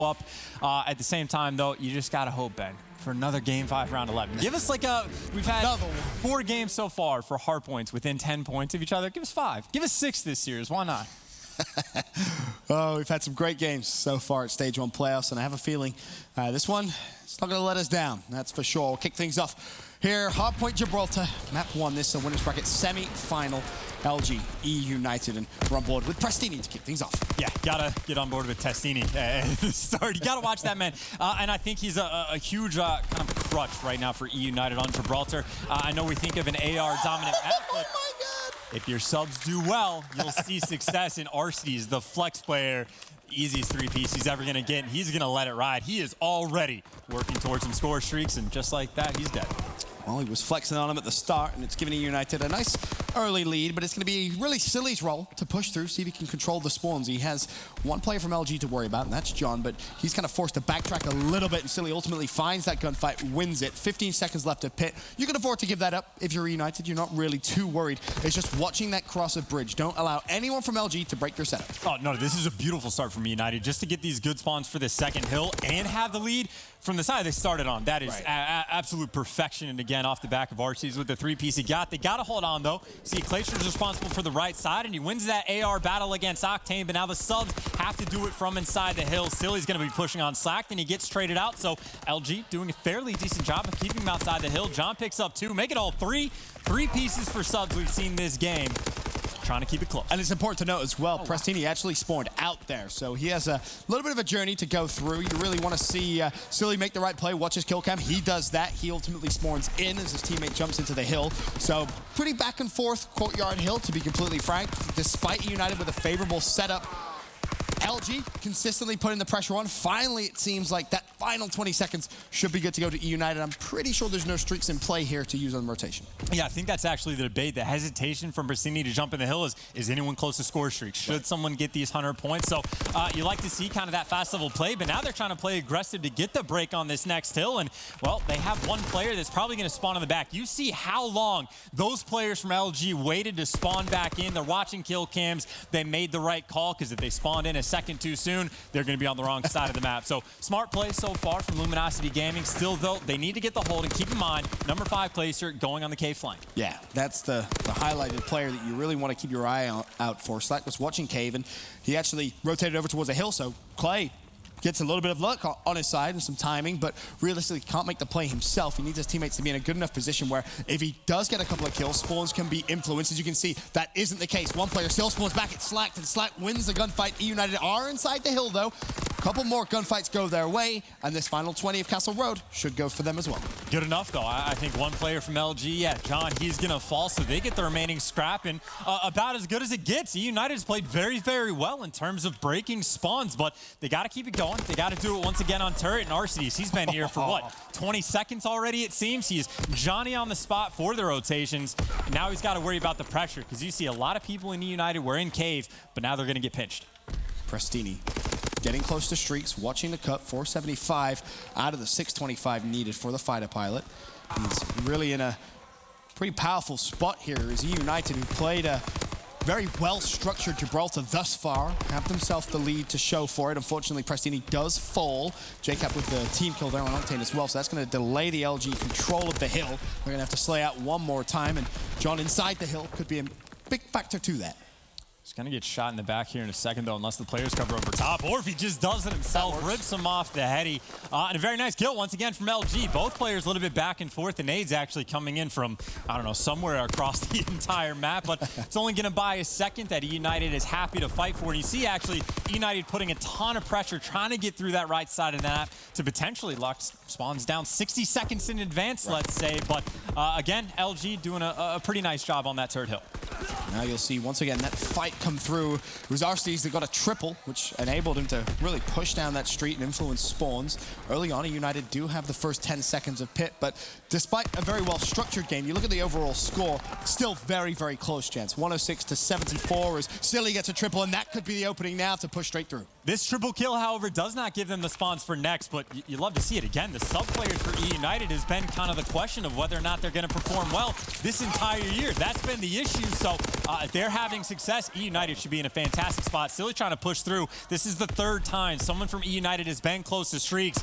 up. At the same time, though, you just got to hope, Ben, for another Game 5, Round 11. Give us we've had 4 games so far for hard points within 10 points of each other. Give us 5. Give us 6 this series. Why not? Oh, we've had some great games so far at Stage 1 playoffs, and I have a feeling this one, it's not going to let us down. That's for sure. We'll kick things off here. Hardpoint Gibraltar, map 1. This is a winners bracket semi-final. LG, eUNITED, and we're on board with Prestini to kick things off. Yeah, gotta get on board with Testini at the start. You gotta watch that man. And I think he's a huge kind of crutch right now for eUNITED on Gibraltar. I know we think of an AR dominant map, but if your subs do well, you'll see success in Arcedy's, the flex player. Easiest 3-piece he's ever gonna get, and he's gonna let it ride. He is already working towards some score streaks, and just like that, he's dead. Well, he was flexing on him at the start, and it's giving eUNITED a nice early lead, but it's going to be really Silly's role to push through, see if he can control the spawns. He has one player from LG to worry about, and that's John, but he's kind of forced to backtrack a little bit, and Silly ultimately finds that gunfight, wins it. 15 seconds left at pit. You can afford to give that up if you're eUNITED. You're not really too worried. It's just watching that cross a bridge. Don't allow anyone from LG to break your setup. Oh, no, this is a beautiful start from eUNITED. Just to get these good spawns for the second hill and have the lead from the side they started on. That is absolute perfection. And again, off the back of Arcedy's with the 3-piece he got. They got to hold on, though. See, Glacier's responsible for the right side, and he wins that AR battle against Octane, but now the subs have to do it from inside the hill. Silly's going to be pushing on Slack, then he gets traded out, so LG doing a fairly decent job of keeping him outside the hill. John picks up 2, make it all 3. 3 pieces for subs we've seen this game. Trying to keep it close. And it's important to note as well, Prestini actually spawned out there, so he has a little bit of a journey to go through. You really want to see Silly make the right play, watch his kill cam. He does that. He ultimately spawns in as his teammate jumps into the hill. So pretty back and forth courtyard hill, to be completely frank. Despite eUNITED with a favorable setup, LG consistently putting the pressure on. Finally, it seems like that final 20 seconds should be good to go to eUNITED. I'm pretty sure there's no streaks in play here to use on rotation. Yeah, I think that's actually the debate. The hesitation from Prestini to jump in the hill is anyone close to score streaks? Should someone get these 100 points? So you like to see kind of that fast level play, but now they're trying to play aggressive to get the break on this next hill. And, well, they have one player that's probably going to spawn in the back. You see how long those players from LG waited to spawn back in. They're watching kill cams. They made the right call, because if they spawned in a second too soon, they're going to be on the wrong side of the map. So smart play so far from Luminosity Gaming. Still, though, they need to get the hold, and keep in mind, number 5 placer going on the cave flank. Yeah, that's the highlighted player that you really want to keep your eye out for. Slack was watching cave, and he actually rotated over towards a hill, so Clay gets a little bit of luck on his side and some timing, but realistically can't make the play himself. He needs his teammates to be in a good enough position where if he does get a couple of kills, spawns can be influenced. As you can see, that isn't the case. One player still spawns back at Slack, and Slack wins the gunfight. eUNITED are inside the hill, though. A couple more gunfights go their way, and this final 20 of Castle Road should go for them as well. Good enough, though. I think one player from LG, yeah, John, he's going to fall, so they get the remaining scrap, and about as good as it gets. eUNITED has played very, very well in terms of breaking spawns, but they got to keep it going. They got to do it once again on Turret and Arcedy's. He's been here for, what, 20 seconds already, it seems. He's Johnny on the spot for the rotations, and now he's got to worry about the pressure, because you see a lot of people in eUNITED were in cave, but now they're going to get pinched. Prestini getting close to streaks, watching the cut, 475 out of the 625 needed for the fighter pilot. He's really in a pretty powerful spot here as eUNITED, who played a very well-structured Gibraltar thus far, have themselves the lead to show for it. Unfortunately, Prestini does fall. JCap with the team kill there on Octane as well, so that's going to delay the LG control of the hill. They're going to have to slay out one more time, and John inside the hill could be a big factor to that. He's going to get shot in the back here in a second, though, unless the players cover over top, or if he just does it himself, rips him off the heady. And a very nice kill, once again, from LG. Both players a little bit back and forth. The nades actually coming in from, I don't know, somewhere across the entire map, but it's only going to buy a second that eUNITED is happy to fight for. And you see, actually, eUNITED putting a ton of pressure, trying to get through that right side of the map to potentially lock spawns down 60 seconds in advance, let's say. But, again, LG doing a pretty nice job on that turret hill. Now you'll see, once again, that fight come through. It was Arcedy's that got a triple, which enabled him to really push down that street and influence spawns. Early on, eUNITED do have the first 10 seconds of pit, but despite a very well-structured game, you look at the overall score, still very, very close, gents. 106 to 74 as Silly gets a triple, and that could be the opening now to push straight through. This triple kill, however, does not give them the spawns for next, but you love to see it. Again, the sub players for eUNITED has been kind of the question of whether or not they're going to perform well this entire year. That's been the issue. So if they're having success, eUNITED should be in a fantastic spot. Still trying to push through. This is the third time someone from eUNITED has been close to streaks,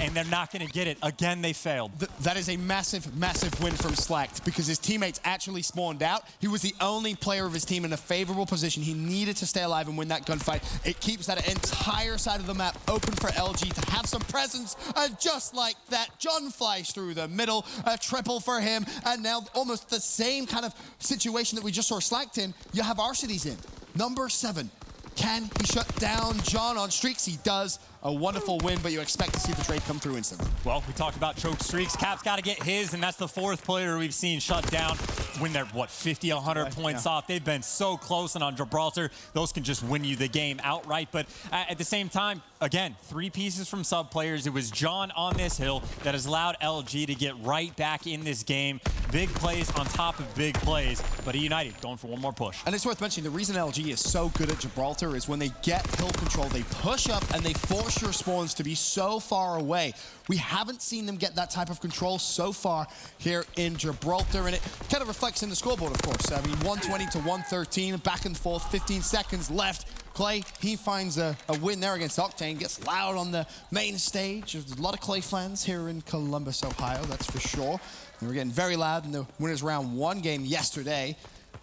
and they're not going to get it. Again, they failed. That is a massive, massive win from Slacked because his teammates actually spawned out. He was the only player of his team in a favorable position. He needed to stay alive and win that gunfight. It keeps that entire side of the map open for LG to have some presence. And just like that, John flies through the middle, a triple for him. And now almost the same kind of situation that we just saw Slacked in, you have Arcides in. Number 7. Can he shut down John on streaks? He does. A wonderful win, but you expect to see the trade come through instantly. Well, we talked about choke streaks. Cap's got to get his, and that's the 4th player we've seen shut down when they're, 50, 100 points off. They've been so close, and on Gibraltar, those can just win you the game outright. But at the same time, again, 3 pieces from sub players. It was John on this hill that has allowed LG to get right back in this game. Big plays on top of big plays, but eUNITED going for one more push. And it's worth mentioning, the reason LG is so good at Gibraltar is when they get hill control, they push up and they force your spawns to be so far away. We haven't seen them get that type of control so far here in Gibraltar, and it kind of reflects in the scoreboard, of course. I mean, 120 to 113, back and forth, 15 seconds left. Clay, he finds a win there against Octane, gets loud on the main stage. There's a lot of Clay fans here in Columbus, Ohio, that's for sure. They were getting very loud in the winners round 1 game yesterday.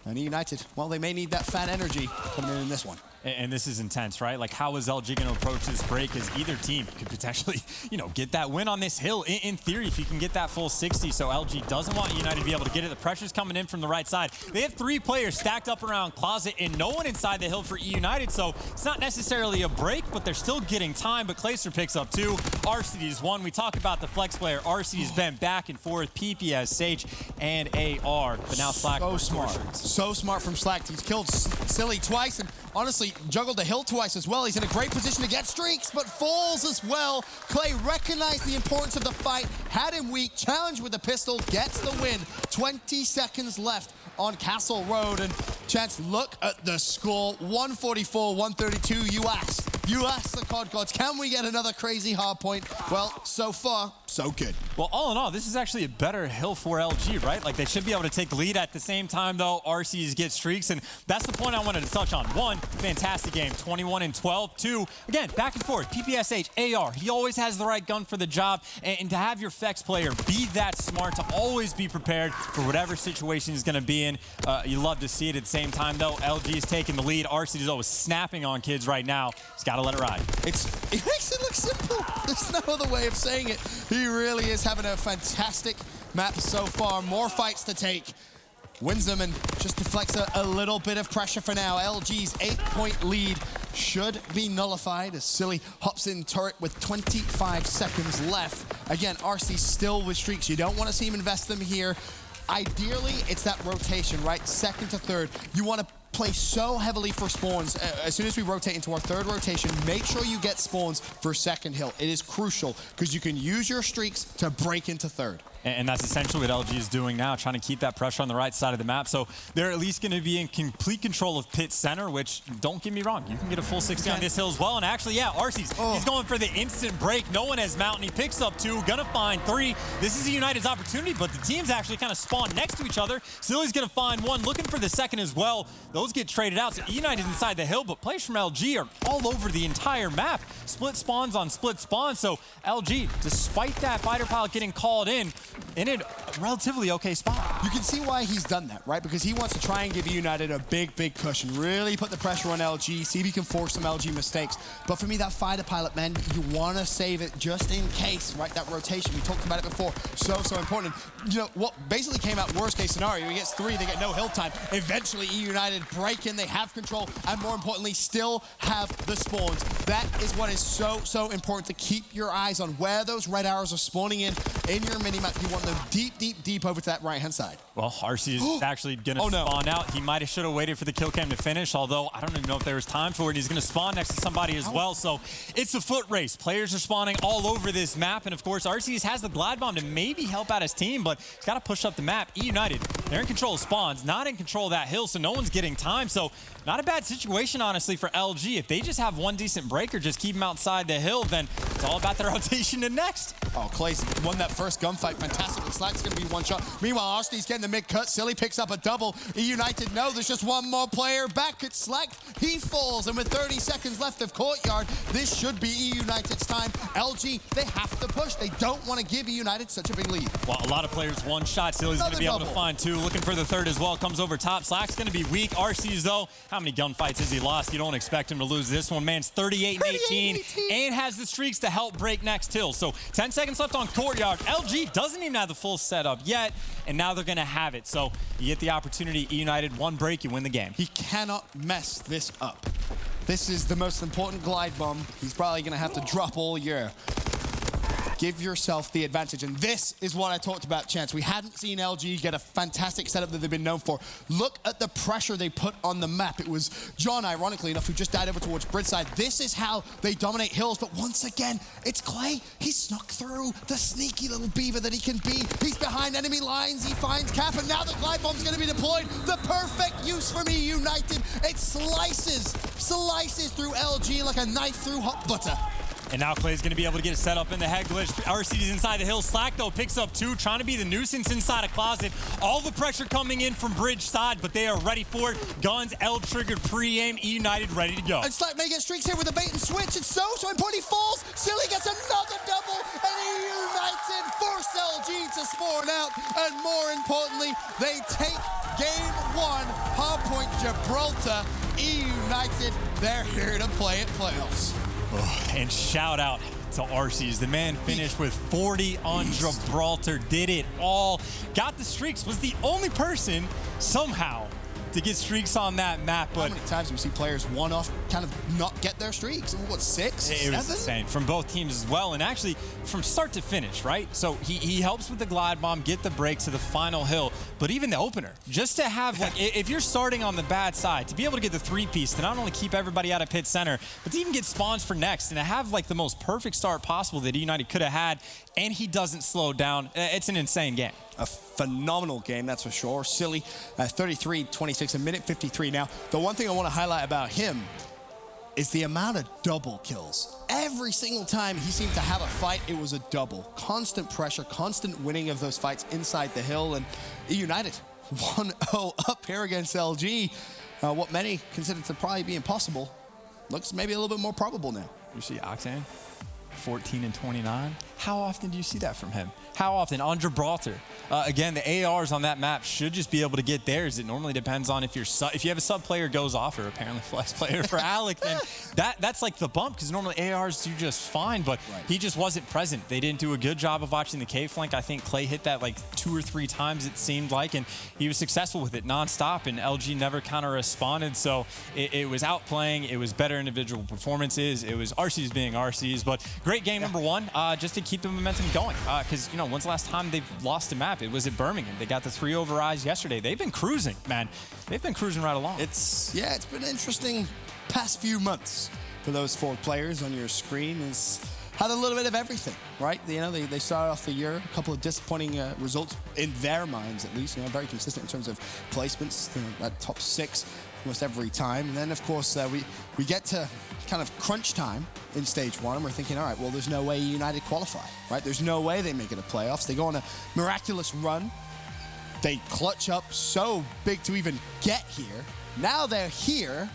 And eUNITED, well, they may need that fan energy coming in this one. And this is intense, right? Like, how is LG going to approach this break? As either team could potentially, get that win on this hill. In theory, if you can get that full 60. So LG doesn't want eUNITED to be able to get it. The pressure's coming in from the right side. They have 3 players stacked up around Closet and no one inside the hill for eUNITED. So it's not necessarily a break, but they're still getting time. But Clayster picks up 2. Arcides 1. We talk about the flex player. Arcides been back and forth. PPS, Sage, and AR. But now Slack. So smart. So smart from Slack. He's killed Silly twice and honestly juggled the hill twice as well. He's in a great position to get streaks, but falls as well. Clay recognized the importance of the fight, had him weak, challenged with the pistol, gets the win. 20 seconds left on Castle Road, and Chance, look at the score, 144-132. You asked the COD gods, can we get another crazy hard point? Well, so far, so good. Well, all in all, this is actually a better hill for LG, right? Like, they should be able to take the lead. At the same time, though, RCs get streaks, and that's the point I wanted to touch on. 1, fantastic game, 21 and 12. 2, again, back and forth, PPSH, AR. He always has the right gun for the job, and to have your flex player be that smart, to always be prepared for whatever situation he's going to be in. You love to see it. At the same time, though, LG is taking the lead. RC is always snapping on kids right now. He's got to let it ride. It makes it look simple. There's no other way of saying it. He really is having a fantastic map so far. More fights to take. Wins them and just deflects a little bit of pressure for now. LG's 8-point lead should be nullified as Silly hops in turret with 25 seconds left. Again, RC still with streaks. You don't want to see him invest them here. Ideally, it's that rotation, right? 2nd to 3rd. You want to play so heavily for spawns. As soon as we rotate into our 3rd rotation, make sure you get spawns for 2nd hill. It is crucial because you can use your streaks to break into 3rd. And that's essentially what LG is doing now, trying to keep that pressure on the right side of the map. So they're at least going to be in complete control of pit center, which, don't get me wrong, you can get a full 60 on this hill as well. And actually, yeah, Arcee's, he's going for the instant break. No one has mountain. He picks up 2, gonna find 3. This is eUNITED's opportunity, but the teams actually kind of spawn next to each other. Silly's gonna find 1, looking for the 2nd as well. Those get traded out. So eUNITED inside the hill, but players from LG are all over the entire map. Split spawns on split spawns. So LG, despite that fighter pilot getting called in a relatively okay spot. You can see why he's done that, right? Because he wants to try and give eUNITED a big, big push and really put the pressure on LG, see if he can force some LG mistakes. But for me, that fighter pilot, man, you want to save it just in case, right? That rotation, we talked about it before, so important. You know, what basically came out worst case scenario, he gets 3, they get no hill time. Eventually, eUNITED break in, they have control, and more importantly, still have the spawns. That is what is so important, to keep your eyes on where those red arrows are spawning in your minimap. You want them deep over to that right-hand side. Well, RC is actually going to spawn out. He might have should have waited for the kill cam to finish, although I don't even know if there was time for it. He's going to spawn next to somebody as well, so it's a foot race. Players are spawning all over this map, and of course, RC has the glide bomb to maybe help out his team, but he's got to push up the map. eUNITED, they're in control of spawns, not in control of that hill, so no one's getting time. So not a bad situation, honestly, for LG. If they just have one decent break or just keep them outside the hill, then it's all about the rotation to next. Oh, Clay's won that first gunfight fantastically. Slack's going to be one shot. Meanwhile, Arseny's getting the mid-cut. Silly picks up a double. eUNITED, no, there's just one more player back at Slack. He falls, and with 30 seconds left of Courtyard, this should be eUNITED's time. LG, they have to push. They don't want to give eUNITED such a big lead. Well, a lot of players one shot. Silly's going to be able to find two. Looking for the third as well. Comes over top. Slack's going to be weak. RC's, though, how many gunfights has he lost? You don't expect him to lose this one. Man's 38-18 and has the streaks to help break next hill. So 10 seconds left on Courtyard. LG doesn't even have the full setup yet, and now they're going to have it. So you get the opportunity. eUNITED, one break, you win the game. He cannot mess this up. This is the most important glide bomb. He's probably going to have to drop all year. Give yourself the advantage. And this is what I talked about, Chance. We hadn't seen LG get a fantastic setup that they've been known for. Look at the pressure they put on the map. It was John, ironically enough, who just died over towards Bridgeside. This is how they dominate hills. But once again, it's Clay. He snuck through, the sneaky little beaver that he can be. He's behind enemy lines. He finds Cap, and now the glide bomb's going to be deployed. The perfect use from eUNITED. It slices through LG like a knife through hot butter. And now Clay's going to be able to get it set up in the head glitch. RC's inside the hill. Slack, though, picks up two, trying to be the nuisance inside a closet. All the pressure coming in from bridge side, but they are ready for it. Guns, L-triggered, pre-aim, eUNITED ready to go. And Slack may get streaks here with a bait and switch. It's so important. He falls. Silly gets another double, and eUNITED force LG to spawn out. And more importantly, they take game one. Hardpoint Gibraltar. eUNITED, they're here to play at playoffs. And shout out to RC's. The man finished with 40 on Gibraltar, did it all. Got the streaks, was the only person somehow to get streaks on that map. But how many times do we see players one-off kind of not get their streaks? What, 6, 7? It was insane from both teams as well, and actually from start to finish, right? So he helps with the glide bomb, get the break to the final hill, but even the opener, just to have, like, if you're starting on the bad side, to be able to get the three-piece, to not only keep everybody out of pit center, but to even get spawns for next, and to have, like, the most perfect start possible that eUNITED could have had, and he doesn't slow down. It's an insane game. A phenomenal game, that's for sure. Silly, 33-26, a minute 53. Now, the one thing I want to highlight about him is the amount of double kills. Every single time he seemed to have a fight, it was a double. Constant pressure, constant winning of those fights inside the hill, and eUNITED 1-0 up here against LG. What many consider to probably be impossible looks maybe a little bit more probable now. You see Octane, 14 and 29. How often do you see that from him? How often? On Gibraltar. Again, the ARs on that map should just be able to get theirs. It normally depends on if you have a sub player goes off, or apparently flex player for Alec, then that's like the bump, because normally ARs do just fine, but he just wasn't present. They didn't do a good job of watching the K flank. I think Clay hit that like 2 or 3 times, it seemed like, and he was successful with it nonstop, and LG never kind of responded. So it was outplaying. It was better individual performances. It was RC's being RC's, but great game number one, just to keep the momentum going, because, you know, when's the last time they've lost a map? It was at Birmingham. They got the 3 overeyes yesterday. They've been cruising, man. They've been cruising right along. It's been an interesting past few months for those 4 players on your screen. It's had a little bit of everything, right? You know, they started off the year, a couple of disappointing results in their minds, at least. You know, very consistent in terms of placements, that top 6 almost every time. And then, of course, we get to kind of crunch time in stage 1, and we're thinking, all right, well, there's no way eUNITED qualify, right? There's no way they make it to playoffs. They go on a miraculous run. They clutch up so big to even get here. Now they're here,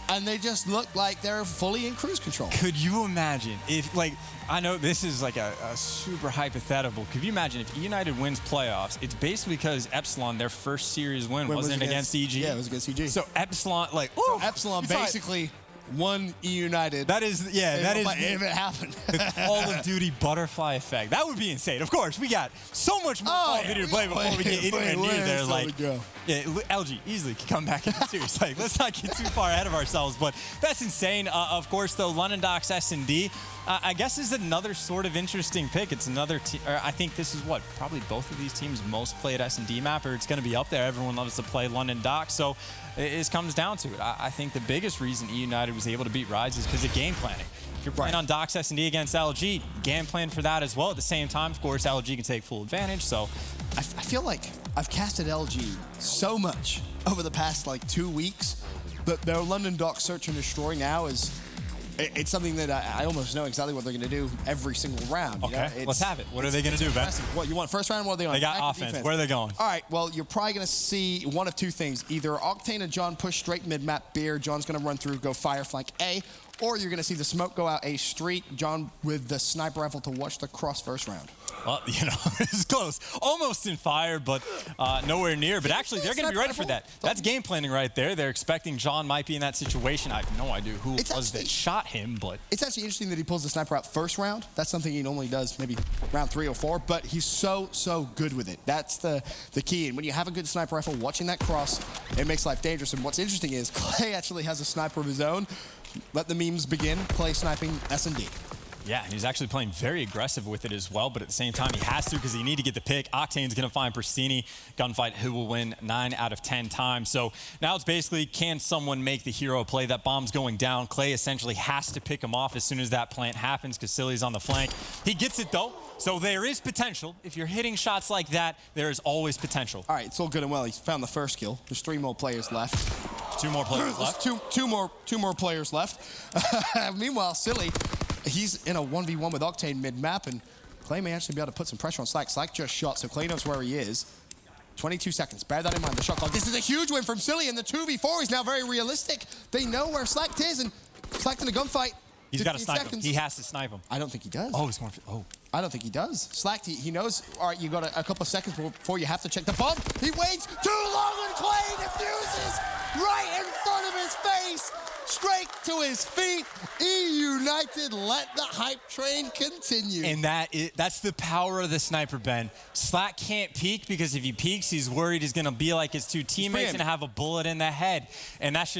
and they just look like they're fully in cruise control. Could you imagine if, like, I know this is like a super hypothetical. Could you imagine if eUNITED wins playoffs? It's basically because Epsilon, their first series win wasn't against EG. Yeah, it was against EG. So Epsilon, like, so Epsilon basically won eUNITED. That is, yeah, that is. If it happened. The Call of Duty butterfly effect. That would be insane. Of course, we got so much more Call of Duty to play before we get anywhere near there. Like, yeah, LG easily could come back in the series. Like, let's not get too far ahead of ourselves, but that's insane. Of course, though, London Docks S&D, I guess is another sort of interesting pick. It's another team. I think this is what probably both of these teams most played S&D map, or it's going to be up there. Everyone loves to play London Docks, so it comes down to it. I think the biggest reason eUNITED was able to beat Rise is because of game planning. If you're playing on Docks S&D against LG, game plan for that as well. At the same time, of course, LG can take full advantage. So I feel like I've casted LG so much over the past like 2 weeks. The London Dock search and destroy now is, it's something that I almost know exactly what they're going to do every single round. Okay, let's have it. What are they going to do, Ben? What, you want first round? What are they on? They got offense. Defense? Where are they going? All right, well, you're probably going to see one of two things. Either Octane and John push straight mid-map beer. John's going to run through, go fire flank A. Or you're going to see the smoke go out A street. John with the sniper rifle to watch the cross first round. Well, you know, it's close. Almost in fire, but nowhere near. But actually, they're going to be ready for that. That's game planning right there. They're expecting John might be in that situation. I have no idea who it was that shot him, but... It's actually interesting that he pulls the sniper out first round. That's something he normally does maybe round 3 or 4, but he's so good with it. That's the key. And when you have a good sniper rifle watching that cross, it makes life dangerous. And what's interesting is Clay actually has a sniper of his own. Let the memes begin. Clay sniping S&D. Yeah, he's actually playing very aggressive with it as well, but at the same time, he has to because he need to get the pick. Octane's going to find Pristini. Gunfight, who will win 9 out of 10 times. So now it's basically, can someone make the hero play? That bomb's going down. Clay essentially has to pick him off as soon as that plant happens because Silly's on the flank. He gets it, though. So there is potential. If you're hitting shots like that, there is always potential. All right, it's all good and well. He's found the first kill. There's 3 more players left. 2 more players left. Two more players left. Meanwhile, Silly, he's in a 1v1 with Octane mid-map, and Clay may actually be able to put some pressure on Slack. Slack just shot, so Clay knows where he is. 22 seconds. Bear that in mind. The shot clock. This is a huge win from Silly, and the 2v4 is now very realistic. They know where Slack is, and Slack's in a gunfight. He's got to snipe him. He has to snipe him. I don't think he does. Oh, he's going for... Oh. I don't think he does. Slack, he knows, all right, you got a couple of seconds before you have to check the bomb. He waits too long, and Clay defuses right in front of his face. Straight to his feet. eUNITED, let the hype train continue. And that's the power of the sniper, Ben. Slack can't peek because if he peeks, he's worried he's going to be like his 2 teammates and have a bullet in the head. And that's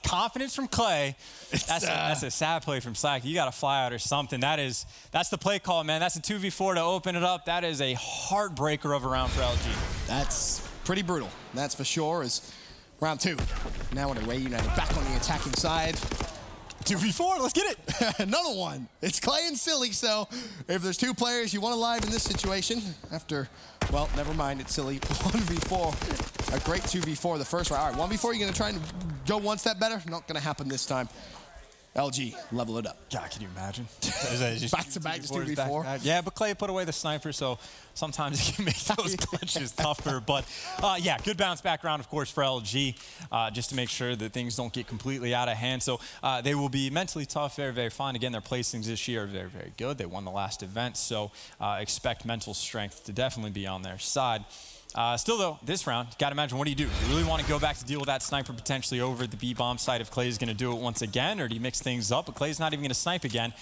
confidence from Clay. That's a sad play from Slack. You got to fly out or something. That's the play call, man. That's a 2v4 to open it up. That is a heartbreaker of a round for LG. That's pretty brutal. That's for sure. Round 2. Now on eUNITED back on the attacking side. 2v4, let's get it. Another one. It's Clay and Silly, so if there's 2 players you want alive in this situation, after, well, never mind, it's Silly. 1v4. A great 2v4 the first round. All right, 1v4, you're going to try and go one step better? Not going to happen this time. LG, level it up. God, can you imagine? Back-to-back, just 2v4. Yeah, but Clay put away the sniper, so sometimes he can make those clutches tougher. But, yeah, good bounce back round, of course, for LG, just to make sure that things don't get completely out of hand. So they will be mentally tough, very fine. Again, their placings this year are very good. They won the last event, so expect mental strength to definitely be on their side. Still, though, this round, got to imagine, what do? You really want to go back to deal with that sniper potentially over at the B-bomb side if Clay is going to do it once again, or do you mix things up? But Clay's not even going to snipe again.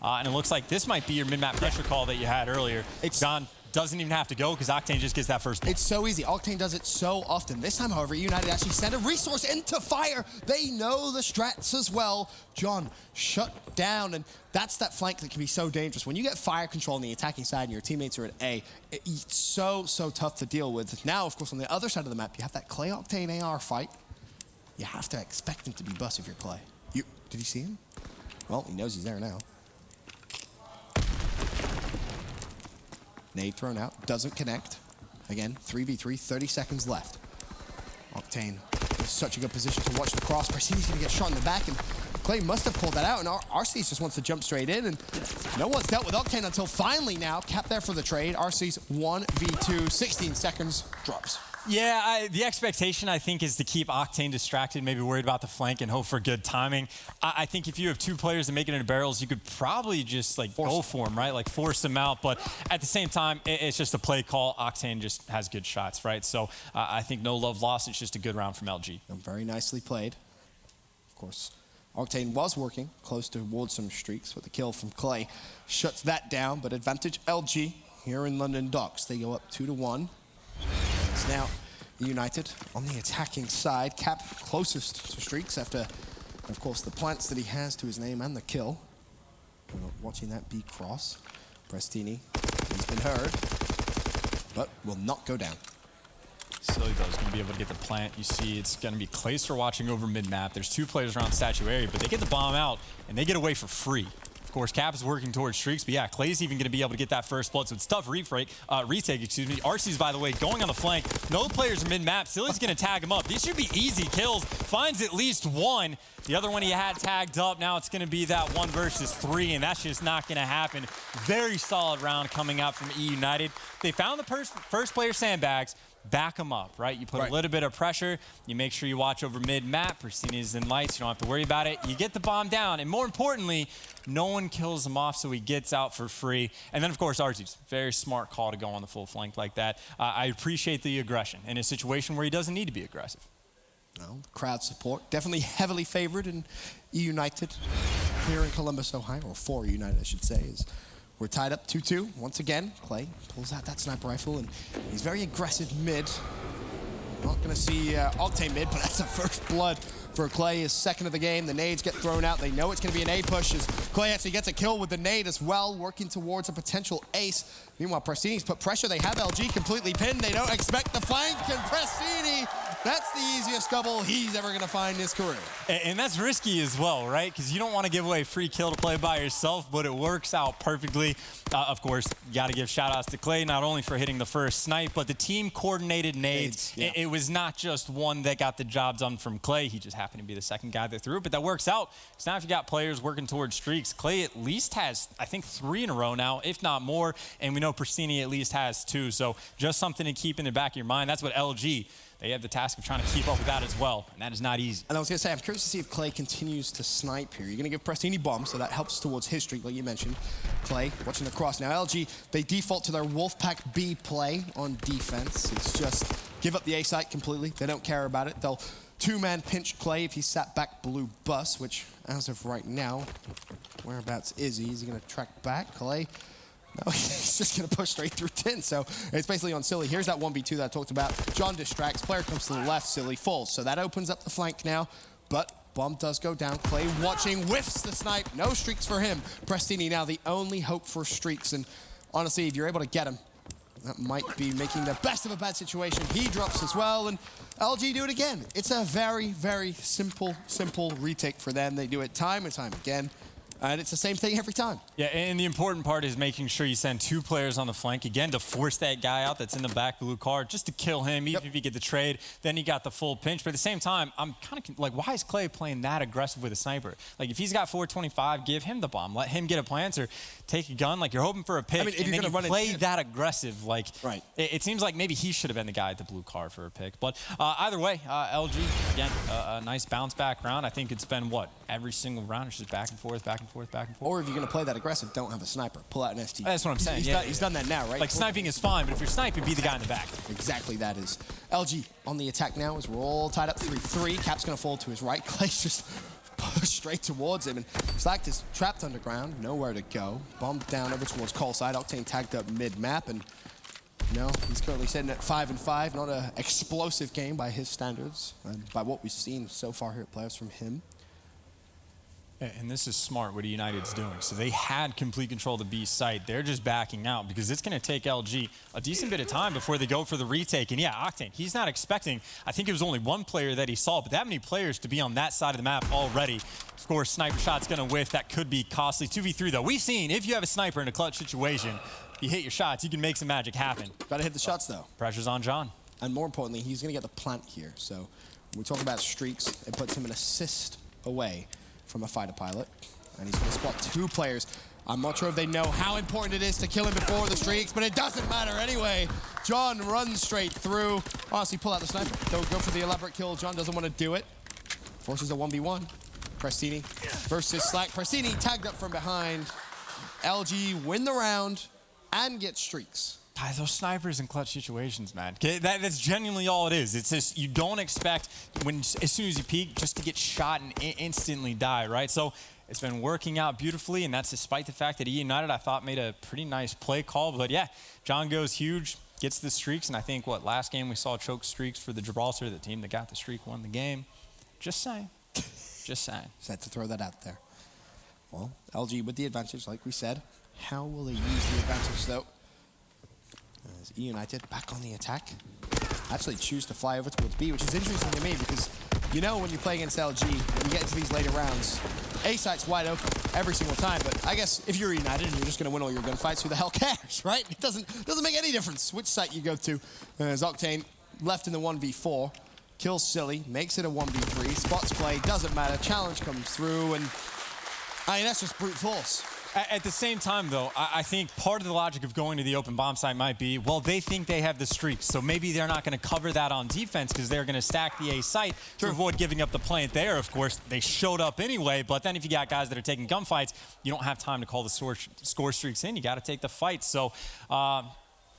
And it looks like this might be your mid-map pressure call that you had earlier. John doesn't even have to go because Octane just gets that first one. It's so easy. Octane does it so often. This time, however, eUNITED actually sent a resource into fire. They know the strats as well. John shut down, and that's that flank that can be so dangerous. When you get fire control on the attacking side and your teammates are at A, it's so tough to deal with. Now, of course, on the other side of the map, you have that Clay Octane AR fight. You have to expect him to be bust if you're Clay. Did you see him? Well, he knows he's there now. Nade thrown out, doesn't connect. Again, 3v3, 30 seconds left. Octane in such a good position to watch the cross. Pristini's gonna get shot in the back, and Clay must have pulled that out, and RC's just wants to jump straight in, and no one's dealt with Octane until finally now. Cap there for the trade. RC's 1v2, 16 seconds, drops. Yeah, the expectation, I think, is to keep Octane distracted, maybe worried about the flank and hope for good timing. I think if you have 2 players that make it into barrels, you could probably just go for them, right? Like force them out. But at the same time, it's just a play call. Octane just has good shots, right? So I think no love lost. It's just a good round from LG. Very nicely played. Of course, Octane was working close towards some streaks, but the kill from Clay shuts that down. But advantage LG here in London Docks. They go up 2-1. It's now eUNITED on the attacking side. Cap closest to streaks after, of course, the plants that he has to his name and the kill. Watching that B cross. Pristini, he's been heard, but will not go down. Silly, though, is going to be able to get the plant. You see, it's going to be Clayster watching over mid-map. There's 2 players around statue area, but they get the bomb out, and they get away for free. Of course, Cap is working towards streaks, but yeah, Clay's even going to be able to get that first blood, so it's tough retake, excuse me. RC's, by the way, going on the flank. No players are mid-map. Silly's going to tag him up. These should be easy kills. Finds at least one. The other one he had tagged up. Now it's going to be that 1 versus 3, and that's just not going to happen. Very solid round coming out from eUNITED. They found the first player sandbags. Back them up, right? You put a little bit of pressure. You make sure you watch over mid-map. Pristini's in lights. You don't have to worry about it. You get the bomb down. And more importantly, no one kills him off, so he gets out for free. And then, of course, RG's very smart call to go on the full flank like that. I appreciate the aggression in a situation where he doesn't need to be aggressive. Well, crowd support, definitely heavily favored in eUNITED here in Columbus, Ohio, or for eUNITED, I should say. We're tied up 2-2. Once again, Clay pulls out that sniper rifle, and he's very aggressive mid. Not going to see Octane mid, but that's a first blood for Clay. His second of the game. The nades get thrown out. They know it's going to be an A push as Clay actually gets a kill with the nade as well, working towards a potential ace. Meanwhile, Prestini's put pressure. They have LG completely pinned. They don't expect the flank, and Prestini, that's the easiest double he's ever going to find in his career. And that's risky as well, right? Because you don't want to give away a free kill to play by yourself, but it works out perfectly. Of course, you got to give shout-outs to Clay, not only for hitting the first snipe, but the team-coordinated nades. Yeah. It was not just one that got the job done from Clay. He just happened to be the second guy that threw it, but that works out. Because now if you got players working towards streaks, Clay at least has, I think, 3 in a row now, if not more, and we know Pristini at least has 2. So just something to keep in the back of your mind. That's what LG, they have the task of trying to keep up with that as well, and that is not easy. And I was going to say, I'm curious to see if Clay continues to snipe here. You're going to give Prestini bombs, so that helps towards his streak, like you mentioned. Clay watching the cross. Now, LG, they default to their Wolfpack B play on defense. It's just give up the A site completely. They don't care about it. They'll two-man pinch Clay if he sat back blue bus, which, as of right now, whereabouts is he? Is he going to track back? Clay? No, he's just going to push straight through 10. So it's basically on Silly. Here's that 1v2 that I talked about. John distracts. Player comes to the left. Silly falls. So that opens up the flank now. But bomb does go down. Clay watching. Whiffs the snipe. No streaks for him. Prestini now the only hope for streaks. And honestly, if you're able to get him, that might be making the best of a bad situation. He drops as well. And LG do it again. It's a very, very simple retake for them. They do it time and time again. And it's the same thing every time. Yeah, and the important part is making sure you send 2 players on the flank, again, to force that guy out that's in the back blue car, just to kill him, even if you get the trade. Then you got the full pinch. But at the same time, I'm kind of like, why is Clay playing that aggressive with a sniper? Like, if he's got 425, give him the bomb. Let him get a plant or take a gun. Like, you're hoping for a pick, and then you play that aggressive. Like, it seems like maybe he should have been the guy at the blue car for a pick. But either way, LG, again, a nice bounce back round. I think it's been, what, every single round? It's just back and forth, back and forth, back and forth. Or if you're going to play that aggressive, don't have a sniper. Pull out an ST. That's what I'm saying. He's done that now, right? Like, sniping is fine, but if you're sniping, be the guy in the back. Exactly, that is. LG on the attack now as we're all tied up 3-3. Cap's going to fall to his right. Clay's just pushed straight towards him. And Slacked is trapped underground, nowhere to go. Bombed down over towards Call side. Octane tagged up mid-map. And no, he's currently sitting at 5-5. Not an explosive game by his standards. And by what we've seen so far here at playoffs from him. And this is smart what eUnited's doing. So they had complete control of the B site. They're just backing out because it's going to take LG a decent bit of time before they go for the retake. And yeah, Octane, he's not expecting, I think it was only 1 player that he saw, but that many players to be on that side of the map already. Of course, sniper shot's going to whiff. That could be costly. 2v3 though. We've seen if you have a sniper in a clutch situation, you hit your shots, you can make some magic happen. Got to hit the shots though. Pressure's on John. And more importantly, he's going to get the plant here. So when we talk about streaks, it puts him an assist away from a fighter pilot, and he's going to spot 2 players. I'm not sure if they know how important it is to kill him before the streaks, but it doesn't matter anyway. John runs straight through. Honestly, pull out the sniper. Don't go for the elaborate kill. John doesn't want to do it. Forces a 1v1. Prestini versus Slack. Prestini tagged up from behind. LG win the round and get streaks. Those snipers in clutch situations, man. That's genuinely all it is. It's just you don't expect as soon as you peek just to get shot and instantly die, right? So it's been working out beautifully, and that's despite the fact that eUnITED, I thought, made a pretty nice play call. But yeah, John goes huge, gets the streaks, and I think, last game we saw choke streaks for the Gibraltar, the team that got the streak won the game. Just saying. Just saying. Just had to throw that out there. Well, LG with the advantage, like we said. How will they use the advantage, though? As eUnITED back on the attack. Actually choose to fly over towards B, which is interesting to me because you know when you play against LG, when you get into these later rounds, A site's wide open. every single time. But I guess if you're United and you're just going to win all your gunfights, who the hell cares, right? It doesn't make any difference which site you go to. As Octane left in the 1v4, kills Silly, makes it a 1v3, spots play, doesn't matter, challenge comes through, and I mean, that's just brute force. At the same time, though, I think part of the logic of going to the open bomb site might be, well, they think they have the streaks, so maybe they're not going to cover that on defense because they're going to stack the A site to avoid giving up the plant there. Of course, they showed up anyway, but then if you got guys that are taking gunfights, you don't have time to call the score streaks in. You got to take the fight. So,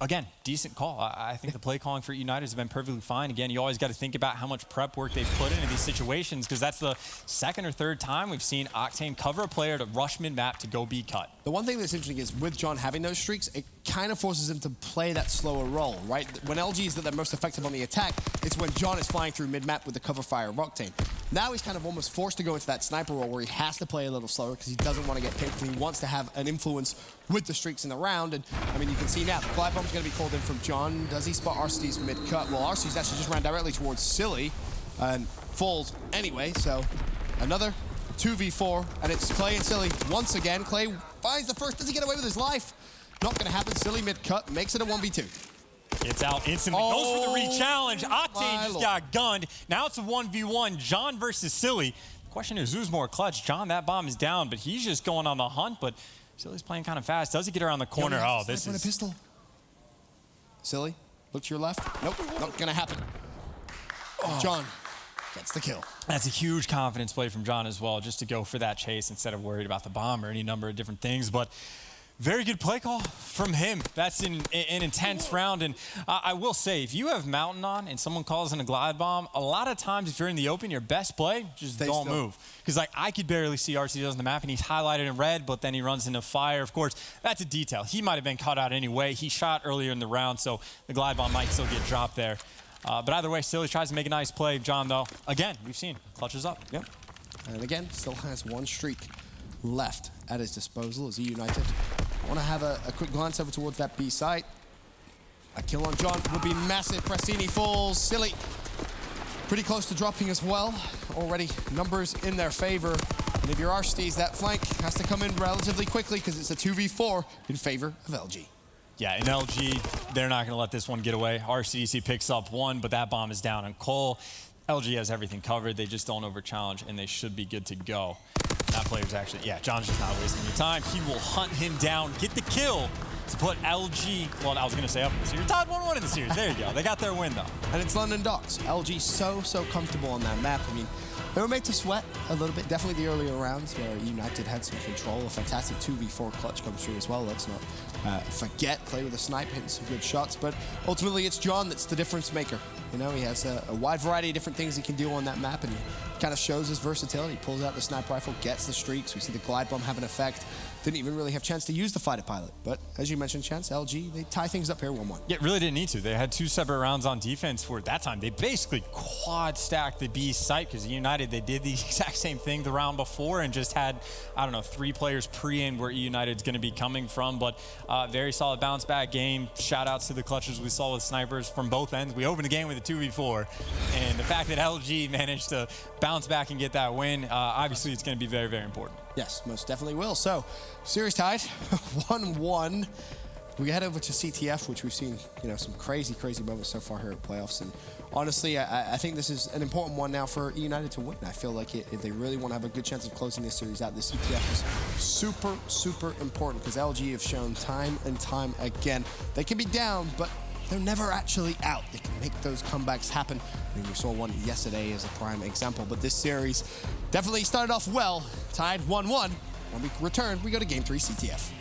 again, decent call. I think the play calling for United has been perfectly fine. Again, you always got to think about how much prep work they've put into these situations because that's the second or third time we've seen Octane cover a player to rush mid-map to go B cut. The one thing that's interesting is with John having those streaks, it kind of forces him to play that slower role, right? When LG is that they're most effective on the attack, it's when John is flying through mid-map with the cover fire of Octane. Now he's kind of almost forced to go into that sniper role where he has to play a little slower because he doesn't want to get picked and he wants to have an influence with the streaks in the round. And I mean, you can see now the glide bomb's going to be called in from John. Does he spot RCD's mid-cut? Well, RCD's actually just ran directly towards Silly and falls anyway. So another 2v4, and it's Clay and Silly once again. Clay finds the first. Does he get away with his life? Not going to happen. Silly mid-cut makes it a 1v2. It's out instantly. Goes for the re-challenge. Octane just got gunned. Now it's a 1v1. John versus Silly. The question is, who's more clutch? John, that bomb is down, but he's just going on the hunt. But Silly's playing kind of fast. Does he get around the corner? Oh, this is... a pistol. Silly, look to your left. Nope, not going to happen. Oh. John gets the kill. That's a huge confidence play from John as well, just to go for that chase instead of worried about the bomb or any number of different things. But very good play call from him. That's an intense round. And I will say, if you have Mountain on and someone calls in a glide bomb, a lot of times if you're in the open, your best play, just don't move. Because like I could barely see RCD on the map and he's highlighted in red, but then he runs into fire. Of course, that's a detail. He might have been caught out anyway. He shot earlier in the round, so the glide bomb might still get dropped there. But either way, Silly tries to make a nice play. John, though, again, we've seen clutches up. Yep. And again, still has one streak left at his disposal as eUNITED. Want to have a quick glance over towards that B site. A kill on John would be massive. Prestini falls. Silly pretty close to dropping as well. Already numbers in their favor. And if you're Arstees, that flank has to come in relatively quickly because it's a 2v4 in favor of LG. Yeah, in LG, they're not going to let this one get away. RCDC picks up one, but that bomb is down on Cole. LG has everything covered. They just don't over-challenge, and they should be good to go. That player's actually, yeah, John's just not wasting your time. He will hunt him down, get the kill to put LG, well, I was going to say up in the series. Tied 1-1 in the series. There you go. They got their win, though. And it's London Docks. LG so comfortable on that map. I mean, they were made to sweat a little bit. Definitely the earlier rounds where United had some control. A fantastic 2v4 clutch comes through as well. Let's not forget. Play with a snipe, hitting some good shots. But ultimately, it's John that's the difference maker. You know, he has a wide variety of different things he can do on that map, and he kind of shows his versatility. He pulls out the sniper rifle, gets the streaks. We see the glide bomb have an effect. Didn't even really have a chance to use the fighter pilot. But as you mentioned, Chance, LG, they tie things up here 1-1. Yeah, really didn't need to. They had 2 separate rounds on defense for that time. They basically quad stacked the B site because United, they did the exact same thing the round before and just had, I don't know, 3 players pre-aimed where United's going to be coming from. But very solid bounce back game. Shout outs to the clutches we saw with snipers from both ends. We opened the game with a 2v4. And the fact that LG managed to bounce back and get that win, obviously it's going to be very important. Yes, most definitely will. So, series tied, 1-1. We head over to CTF, which we've seen, you know, some crazy moments so far here at playoffs. And honestly, I think this is an important one now for United to win. I feel like if they really want to have a good chance of closing this series out, the CTF is super important because LG have shown time and time again they can be down, but they're never actually out. They can make those comebacks happen. I mean, we saw one yesterday as a prime example, but this series definitely started off well, tied 1-1. When we return, we go to Game 3 CTF.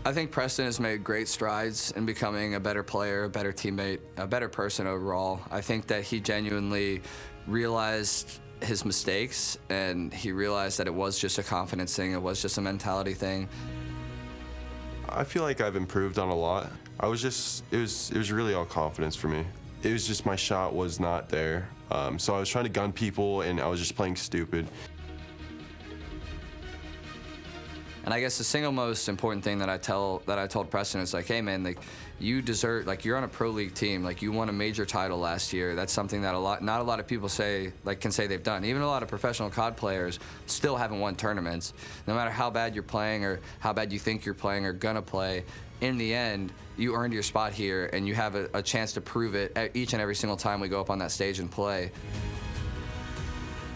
I think Preston has made great strides in becoming a better player, a better teammate, a better person overall. I think that he genuinely realized his mistakes, and he realized that it was just a confidence thing, it was just a mentality thing. I feel like I've improved on a lot. It was really all confidence for me. It was just my shot was not there. So I was trying to gun people, and I was just playing stupid. And I guess the single most important thing that I told Preston is like, hey man, like you deserve, like you're on a pro league team, like you won a major title last year. That's something that not a lot of people can say they've done. Even a lot of professional COD players still haven't won tournaments. No matter how bad you're playing or how bad you think you're playing or gonna play, in the end, you earned your spot here and you have a chance to prove it each and every single time we go up on that stage and play.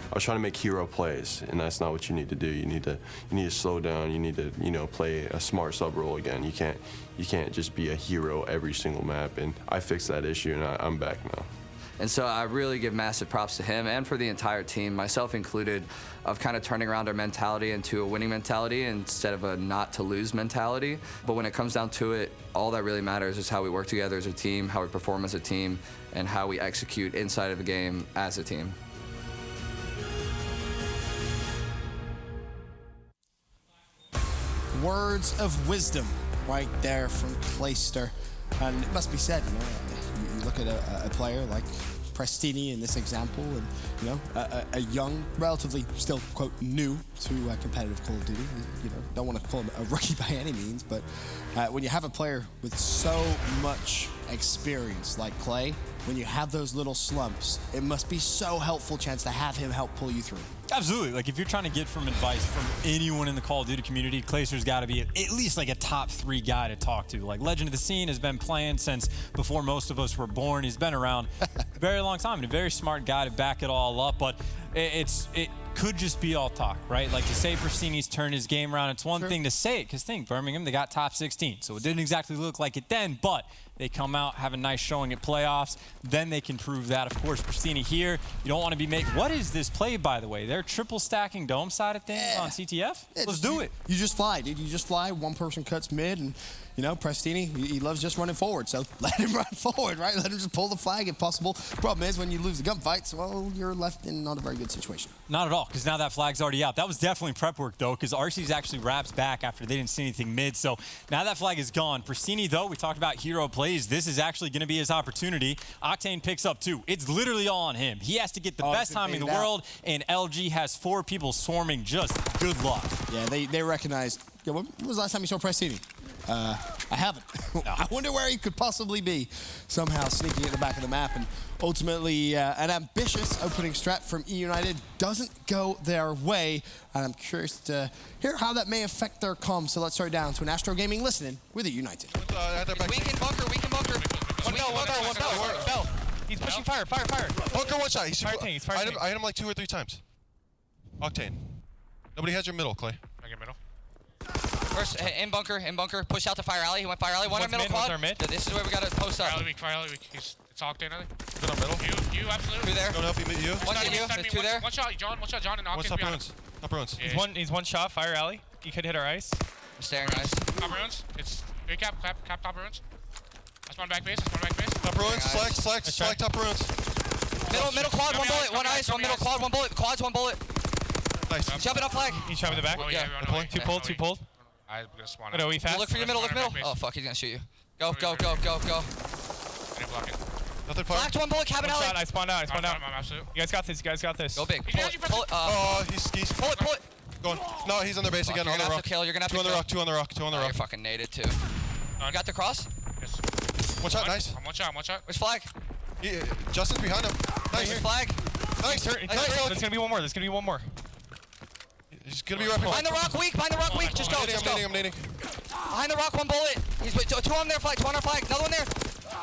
I was trying to make hero plays, and that's not what you need to do. You need to slow down. You need to, play a smart sub role again. You can't just be a hero every single map. And I fixed that issue, and I'm back now. And so I really give massive props to him and for the entire team, myself included, of kind of turning around our mentality into a winning mentality instead of a not to lose mentality. But when it comes down to it, all that really matters is how we work together as a team, how we perform as a team, and how we execute inside of the game as a team. Words of wisdom right there from Clayster. And it must be said, you look at a player like Prestini in this example, and a young, relatively still quote new to competitive Call of Duty. Don't want to call him a rookie by any means, but when you have a player with so much experience like Clay, when you have those little slumps, it must be so helpful, Chance, to have him help pull you through. Absolutely. Like, if you're trying to get from advice from anyone in the Call of Duty community, Clayster's got to be at least like a top 3 guy to talk to. Like, legend of the scene, has been playing since before most of us were born. He's been around a very long time, and a very smart guy to back it all up. But it could just be all talk, right? Like, to say Prestini's turned his game around, it's one thing to say it, because think, Birmingham, they got top 16. So it didn't exactly look like it then, but they come out, have a nice showing at playoffs, then they can prove that. Of course, Prestini here, you don't want to be making... What is this play, by the way? They're triple stacking dome side of things on CTF? Let's do it. You just fly, dude. You just fly. One person cuts mid, and, Prestini, he loves just running forward, so let him run forward, right? Let him just pull the flag if possible. Problem is, when you lose the gunfights, well, you're left in not a very good situation. Not at all, because now that flag's already out. That was definitely prep work, though, because RC's actually wraps back after they didn't see anything mid, so now that flag is gone. Prestini, though, we talked about hero plays. This is actually going to be his opportunity. Octane picks up 2. It's literally all on him. He has to get the best time in the world, and LG has 4 people swarming. Just good luck. Yeah, they recognized. Yeah, when was the last time you saw Prestini? I haven't. No. I wonder where he could possibly be, somehow sneaking at the back of the map. And ultimately, an ambitious opening strat from eUNITED doesn't go their way. And I'm curious to hear how that may affect their comms. So let's throw it down to an Astro Gaming listening with eUNITED. Weak in bunker. One bell. He's pushing fire. Bunker one shot. He's fire tank. I hit him like 2 or 3 times. Octane. Nobody has your middle, Clay. I get middle. First, in bunker, push out to fire alley. He went fire alley. One in middle quad. This is where we got to post up. Fire alley weak. It's Octane, I think. Good on middle. You, absolutely. 2 there. Don't help you, One in you. There's 2 there. One shot, John, and Octane. Top ruins. Top ruins. Yeah. He's one shot, fire alley. He could hit our ice. I'm staring ice. Top ruins. It's big cap top ruins. I spawn back base. Top ruins. Select top ruins. Middle quad, 1 bullet. 1 ice, 1 middle quad, 1 bullet. Quads, 1 bullet. Nice. Jumping up flag. He's shoving the back. Oh, yeah. Two pulled. I'm gonna spawn What are we fast? Look for your middle. Oh fuck, he's gonna shoot you. Go. I didn't block it. Nothing fire. Blacked 1 bullet, cabin alley. I spawned out. I'm absolute. You guys got this. Go big. Pull it. Oh, he's Pull it. going. No, he's on their base again. On the rock. You're gonna have to 2 on the rock. 2 on the rock. 2 on the You're rock. fucking naded too. You got the cross? Yes. One shot. Nice. I'm one shot. Where's flag? Justin's behind him. Where's Nice. flag? Nice. There's gonna be one more. He's gonna be right Behind the rock weak. Just go. I'm nading. Behind the rock, 1 bullet. He's 2 on their flag. 2 on our flag. Another one there.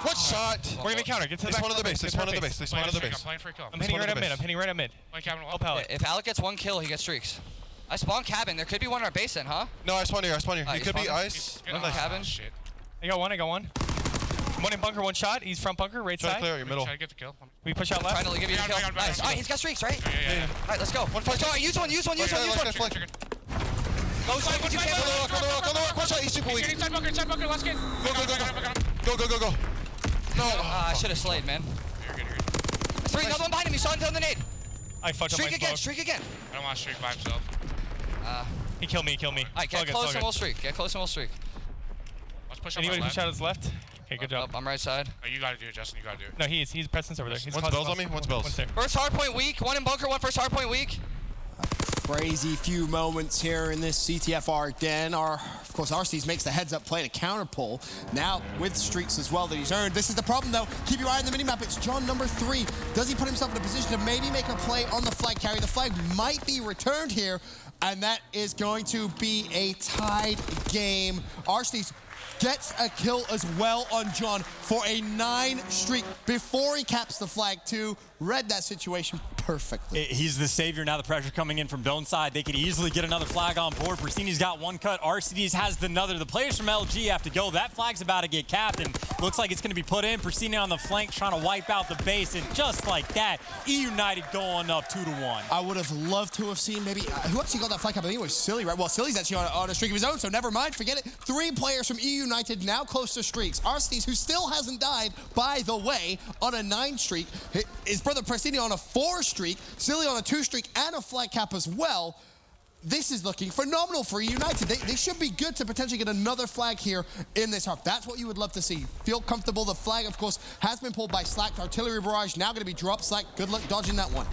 What shot? We're gonna counter. Get to the They back. spawned on the base. They spawned on the base. I'm playing free kill. I'm hitting right at mid. Playing cabin. Help out. If Alec gets 1 kill, he gets streaks. I spawned cabin. There could be one on our base then, huh? No, I spawned here. He you could be spawned? ice. Cabin. Shit. I got one. One in bunker, 1 shot. He's front bunker, right Try to side. clear out your middle. Try to get the kill. We push out left. Finally give you the kill. Nice. Alright, he's got streaks, right? Yeah. Alright, let's go. One fight. Use one. Flank. Go, Slick, you can't Go to the rock. Watch out. He's super weak. Inside bunker, last kid. Go. No. I should have slayed, man. You're good. Three, another one behind him. You saw him down the nade. I fucked up my smoke. Streak again. I don't want to streak by himself. He killed me. All right, get close and we'll streak. Let's push up Anybody our who left. shot his left? Okay, good job. I'm right side. Oh, you gotta do it, Justin. You gotta do it. No, he's presence over there. He's One's bells on me, one's bells. One's there. First hard point weak. One in bunker, one first hard point weak. Crazy few moments here in this CTFR den. Of course, Arcees makes the heads-up play to counter pull. Now, with streaks as well that he's earned. This is the problem, though. Keep your eye on the minimap. It's John number 3. Does he put himself in a position to maybe make a play on the flag carry? The flag might be returned here, and that is going to be a tied game. Arcees gets a kill as well on John for a 9 streak before he caps the flag too. Read that situation perfectly. He's the savior now. The pressure coming in from Dome side. They could easily get another flag on board. Persini's got one cut. RCD's has another. The players from LG have to go. That flag's about to get capped, and looks like it's going to be put in. Persini on the flank trying to wipe out the base, and just like that, eUNITED going up 2-1. I would have loved to have seen maybe, who actually got that flag cap? I think it was Silly, right? Well, Silly's actually on a streak of his own, so never mind, forget it. 3 players from eUNITED now close to streaks. Arcees, who still hasn't died, by the way, on a 9 streak. His brother Persini on a 4 streak. Silly on a 2 streak and a flag cap as well. This is looking phenomenal for eUNITED. They should be good to potentially get another flag here in this half. That's what you would love to see. Feel comfortable. The flag, of course, has been pulled by Slack. Artillery barrage now going to be dropped. Slack, good luck dodging that one.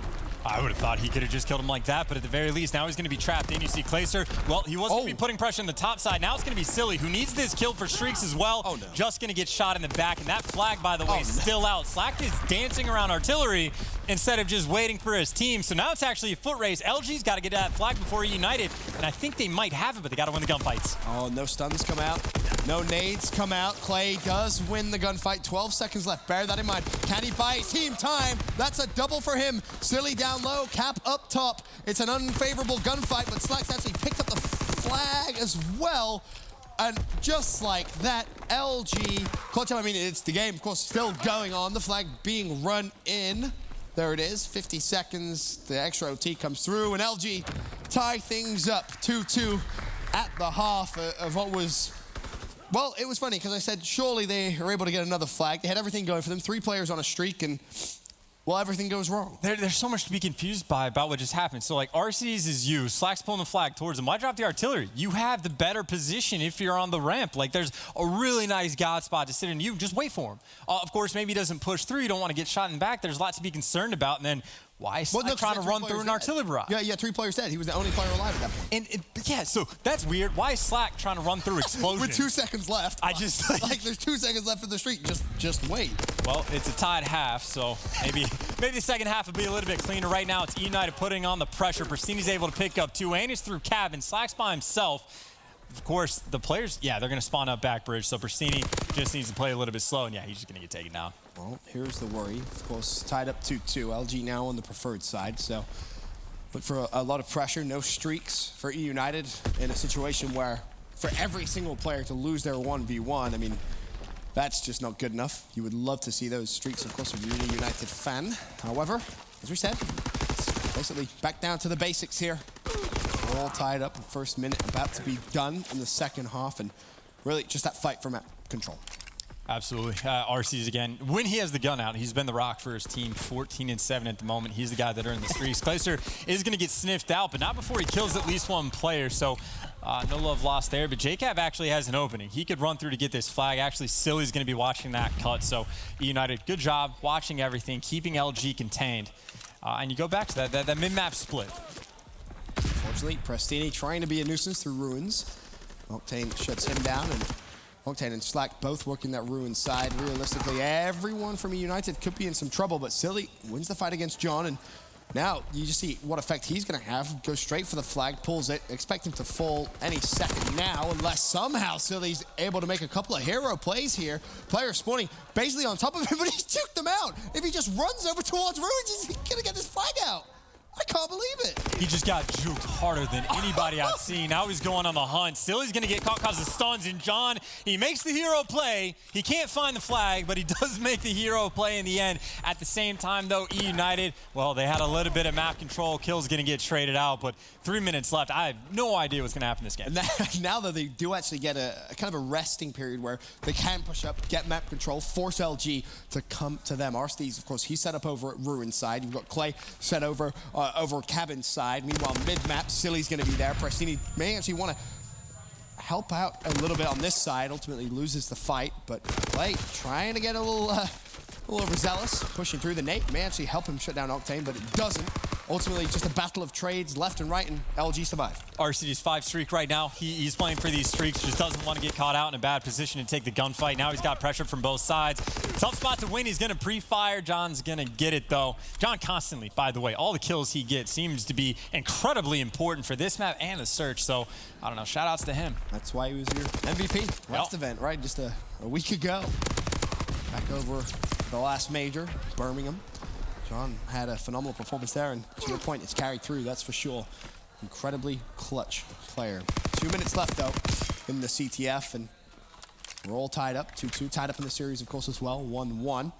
I would have thought he could have just killed him like that, but at the very least, now he's going to be trapped in. You see Clayster, well, he was going to be putting pressure on the top side. Now it's going to be Silly, who needs this kill for streaks as well. Oh, no. Just going to get shot in the back, and that flag, by the way, still out. Slack is dancing around Artillery instead of just waiting for his team. So now it's actually a foot race. LG's got to get that flag before eUNITED, and I think they might have it, but they got to win the gunfights. Oh, no stuns come out. No nades come out. Clay does win the gunfight. 12 seconds left. Bear that in mind. Can he buy team time? That's a double for him. Silly down low. Cap up top. It's an unfavorable gunfight, but Slack's actually picked up the flag as well. And just like that, LG clutch up. I mean, it's the game, of course, still going on. The flag being run in. There it is. 50 seconds. The extra OT comes through, and LG tie things up 2-2 at the half of what was... Well, it was funny because I said surely they are able to get another flag. They had everything going for them. 3 players on a streak, and well, everything goes wrong. There's so much to be confused by about what just happened. So, like, Arcees is you. Slack's pulling the flag towards him. Why drop the artillery? You have the better position if you're on the ramp. Like, there's a really nice God spot to sit in. You just wait for him. Of course, maybe he doesn't push through. You don't want to get shot in the back. There's lots to be concerned about. And then why is Slack trying to run through an artillery barrage? Yeah, 3 players dead. He was the only player alive at that point. And yeah, so that's weird. Why is Slack trying to run through explosion? With 2 seconds left. I just like there's 2 seconds left of the streak. Just wait. Well, it's a tied half, so maybe the second half will be a little bit cleaner. Right now, it's eUNITED putting on the pressure. Persini's able to pick up 2, and it's through Cabin. Slack's by himself. Of course, the players, yeah, they're going to spawn up back bridge, so Persini just needs to play a little bit slow, and yeah, he's just going to get taken down. Well, here's the worry. Of course, tied up 2-2. LG now on the preferred side, so look for a lot of pressure. No streaks for eUNITED in a situation where for every single player to lose their 1v1, I mean, that's just not good enough. You would love to see those streaks, of course, if you're a eUNITED fan. However, as we said, it's basically back down to the basics here. All tied up. First minute about to be done in the second half, and really just that fight for map control. Absolutely. Arcees again. When he has the gun out, he's been the rock for his team, 14-7 at the moment. He's the guy that earned the streaks. Clayster is going to get sniffed out, but not before he kills at least 1 player. So no love lost there. But JCAV actually has an opening. He could run through to get this flag. Actually, Silly's going to be watching that cut. So eUNITED, good job watching everything, keeping LG contained. And you go back to that mid-map split. Unfortunately, Prestini trying to be a nuisance through ruins. Octane shuts him down, and Octane and Slack both working that ruin side. Realistically, everyone from eUNITED could be in some trouble, but Silly wins the fight against John, and now you just see what effect he's going to have. Goes straight for the flag, pulls it, expect him to fall any second now, unless somehow Silly's able to make a couple of hero plays here. Player spawning basically on top of him, but he's juked them out. If he just runs over towards ruins, he's going to get this flag out. I can't believe it. He just got juked harder than anybody I've seen. Now he's going on the hunt. Still, he's going to get caught because of stuns. And John, he makes the hero play. He can't find the flag, but he does make the hero play in the end. At the same time, though, eUNITED, well, they had a little bit of map control. Kill's going to get traded out, but 3 minutes left. I have no idea what's going to happen this game. And now that they do actually get a kind of a resting period where they can push up, get map control, force LG to come to them. Arsteez, of course, he's set up over at Ruin's side. You've got Clay set over Cabin's side. Meanwhile, mid-map, Silly's going to be there. Prestini may actually want to help out a little bit on this side. Ultimately loses the fight, but Clay trying to get a little overzealous, pushing through. The nade may actually help him shut down Octane, but it doesn't. Ultimately, just a battle of trades left and right, and LG survived. RCD's 5 streak right now. He's playing for these streaks, just doesn't want to get caught out in a bad position to take the gunfight. Now he's got pressure from both sides. Tough spot to win. He's going to pre-fire. John's going to get it, though. John constantly, by the way, all the kills he gets seems to be incredibly important for this map and the search. So, I don't know, shout-outs to him. That's why he was your MVP last event, right? Just a week ago. Back over the last major, Birmingham. John had a phenomenal performance there, and to your point, it's carried through, that's for sure. Incredibly clutch player. 2 minutes left, though, in the CTF, and we're all tied up. 2-2, tied up in the series, of course, as well. 1-1.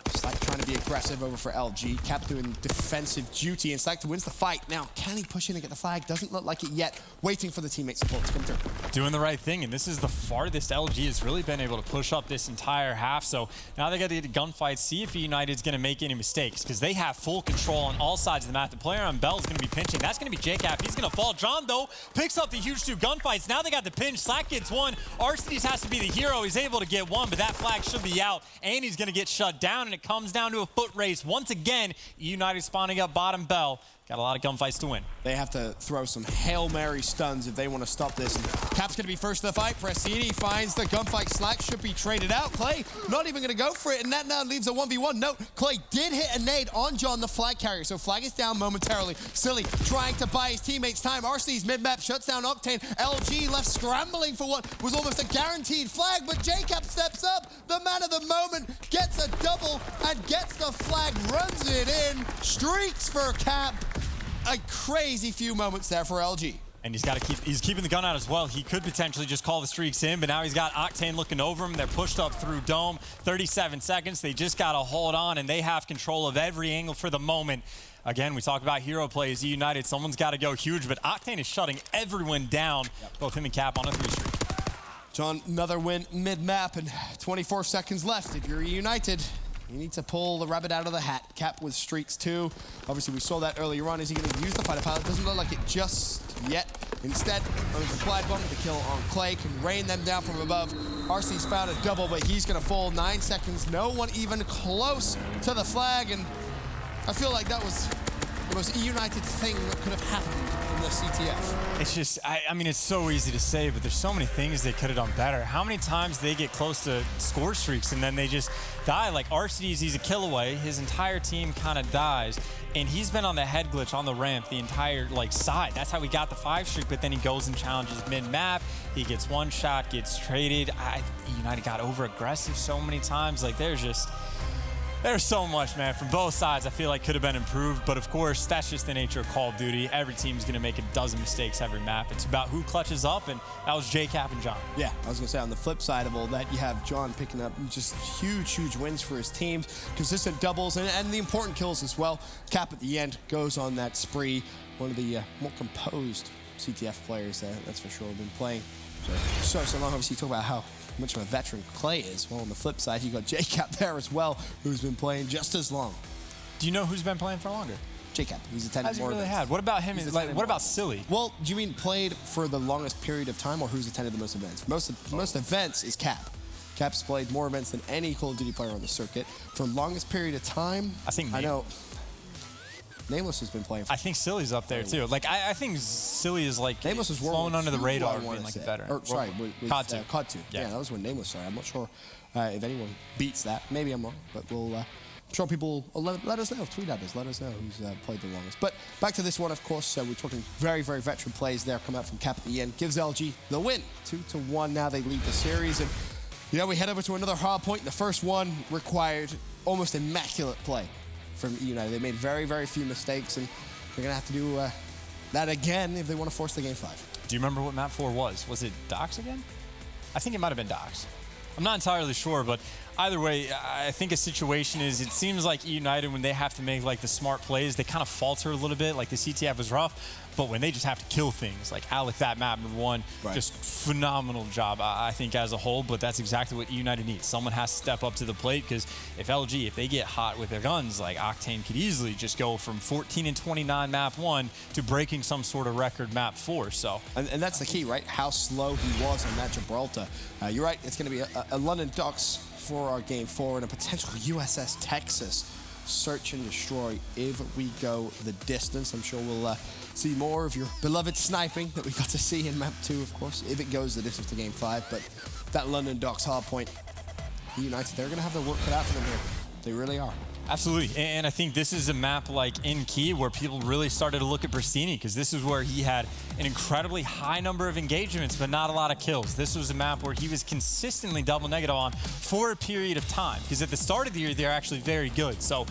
Slack trying to be aggressive over for LG. Cap doing defensive duty, and Slack wins the fight. Now, can he push in and get the flag? Doesn't look like it yet. Waiting for the teammate support to come through. Doing the right thing, and this is the farthest LG has really been able to push up this entire half. So now they got to get a gunfight, see if eUNITED's going to make any mistakes, because they have full control on all sides of the map. The player on Bell's going to be pinching. That's going to be JCap. He's going to fall. John, though, picks up the huge 2 gunfights. Now they got the pinch. Slack gets 1. Arcedes has to be the hero. He's able to get 1, but that flag should be out, and he's going to get shut down, and it comes down to a foot race. Once again, eUNITED spawning up bottom Bell. Got a lot of gunfights to win. They have to throw some Hail Mary stuns if they want to stop this. And Cap's going to be first to the fight. Prestini finds the gunfight. Slack should be traded out. Clay not even going to go for it, and that now leaves a 1v1. Note, Clay did hit a nade on John, the flag carrier, so flag is down momentarily. Silly trying to buy his teammates time. Arcedes mid-map shuts down Octane. LG left scrambling for what was almost a guaranteed flag, but JCap steps up. The man of the moment gets a double and gets the flag, runs it in. Streaks for Cap. A crazy few moments there for LG. And he's keeping the gun out as well. He could potentially just call the streaks in, but now he's got Octane looking over him. They're pushed up through Dome. 37 seconds. They just got to hold on, and they have control of every angle for the moment. Again, we talk about hero plays, eUNITED. Someone's got to go huge, but Octane is shutting everyone down. Both him and Cap on a 3 streak. John, another win mid-map, and 24 seconds left. If you're eUNITED, you need to pull the rabbit out of the hat. Cap with streaks too. Obviously, we saw that earlier on. Is he going to use the fighter pilot? Doesn't look like it just yet. Instead, there's a glide bomb to kill on Clay. Can rain them down from above. RC's found a double, but he's going to fall. 9 seconds. No one even close to the flag. And I feel like that was the most eUNITED thing that could have happened in the CTF. It's just, I mean, it's so easy to say, but there's so many things they could have done better. How many times they get close to score streaks and then they just die? Like Arcedes, he's a kill away. His entire team kind of dies. And he's been on the head glitch on the ramp the entire side. That's how he got the 5 streak, but then he goes and challenges mid-map. He gets 1 shot, gets traded. eUNITED got over-aggressive so many times. Like, there's so much, man, from both sides I feel like could have been improved, but of course, that's just the nature of Call of Duty. Every team's gonna make a dozen mistakes every map. It's about who clutches up, and that was JCap and John. Yeah, I was gonna say on the flip side of all that, you have John picking up just huge wins for his teams, consistent doubles, and the important kills as well. Cap at the end goes on that spree. One of the more composed CTF players, that's for sure, been playing so long. Obviously, you talk about how much of a veteran Clay is. Well, on the flip side, you got JCap there as well, who's been playing just as long. Do you know who's been playing for longer? JCap. He's attended more really events. had. What about him? What about Silly? Well, do you mean played for the longest period of time, or who's attended the most events? Most events is Cap. Cap's played more events than any Call of Duty player on the circuit. For longest period of time, I know Nameless has been playing. I think Silly's up there too. Like I think Silly is like Nameless was flown under the radar, being like better. Or sorry, COD 2. Yeah, that was when Nameless started. I'm not sure if anyone beats that. Maybe I'm wrong, but we'll. I'm sure people will let us know. Tweet at us. Let us know who's played the longest. But back to this one, of course. We're talking very veteran plays there. Come out from Cap at the end. Gives LG the win. 2-1. Now they lead the series. And we head over to another hard point. The first one required almost immaculate play from eUNITED. They made very few mistakes, and they're going to have to do that again if they want to force the game 5. Do you remember what map 4 was? Was it Docks again? I think it might have been Docks. I'm not entirely sure, but either way, I think a situation is, it seems like eUNITED, when they have to make like the smart plays, they kind of falter a little bit. Like the CTF was rough, but when they just have to kill things, like Alec, that map #1, just phenomenal job, I think, as a whole. But that's exactly what eUNITED needs. Someone has to step up to the plate, because if LG, if they get hot with their guns, like Octane could easily just go from 14-29 map 1 to breaking some sort of record map 4. So, and that's the key, right? How slow he was on that Gibraltar. You're right. It's going to be a London Docks for our game 4 and a potential USS Texas search and destroy if we go the distance. I'm sure we'll see more of your beloved sniping that we got to see in map 2, of course, if it goes the distance to game 5. But that London Docks hardpoint, eUNITED, they're going to have their work cut out for them here. They really are. Absolutely, and I think this is a map like in Key where people really started to look at Pristini, because this is where he had an incredibly high number of engagements, but not a lot of kills. This was a map where he was consistently double negative on for a period of time, because at the start of the year, they're actually very good. So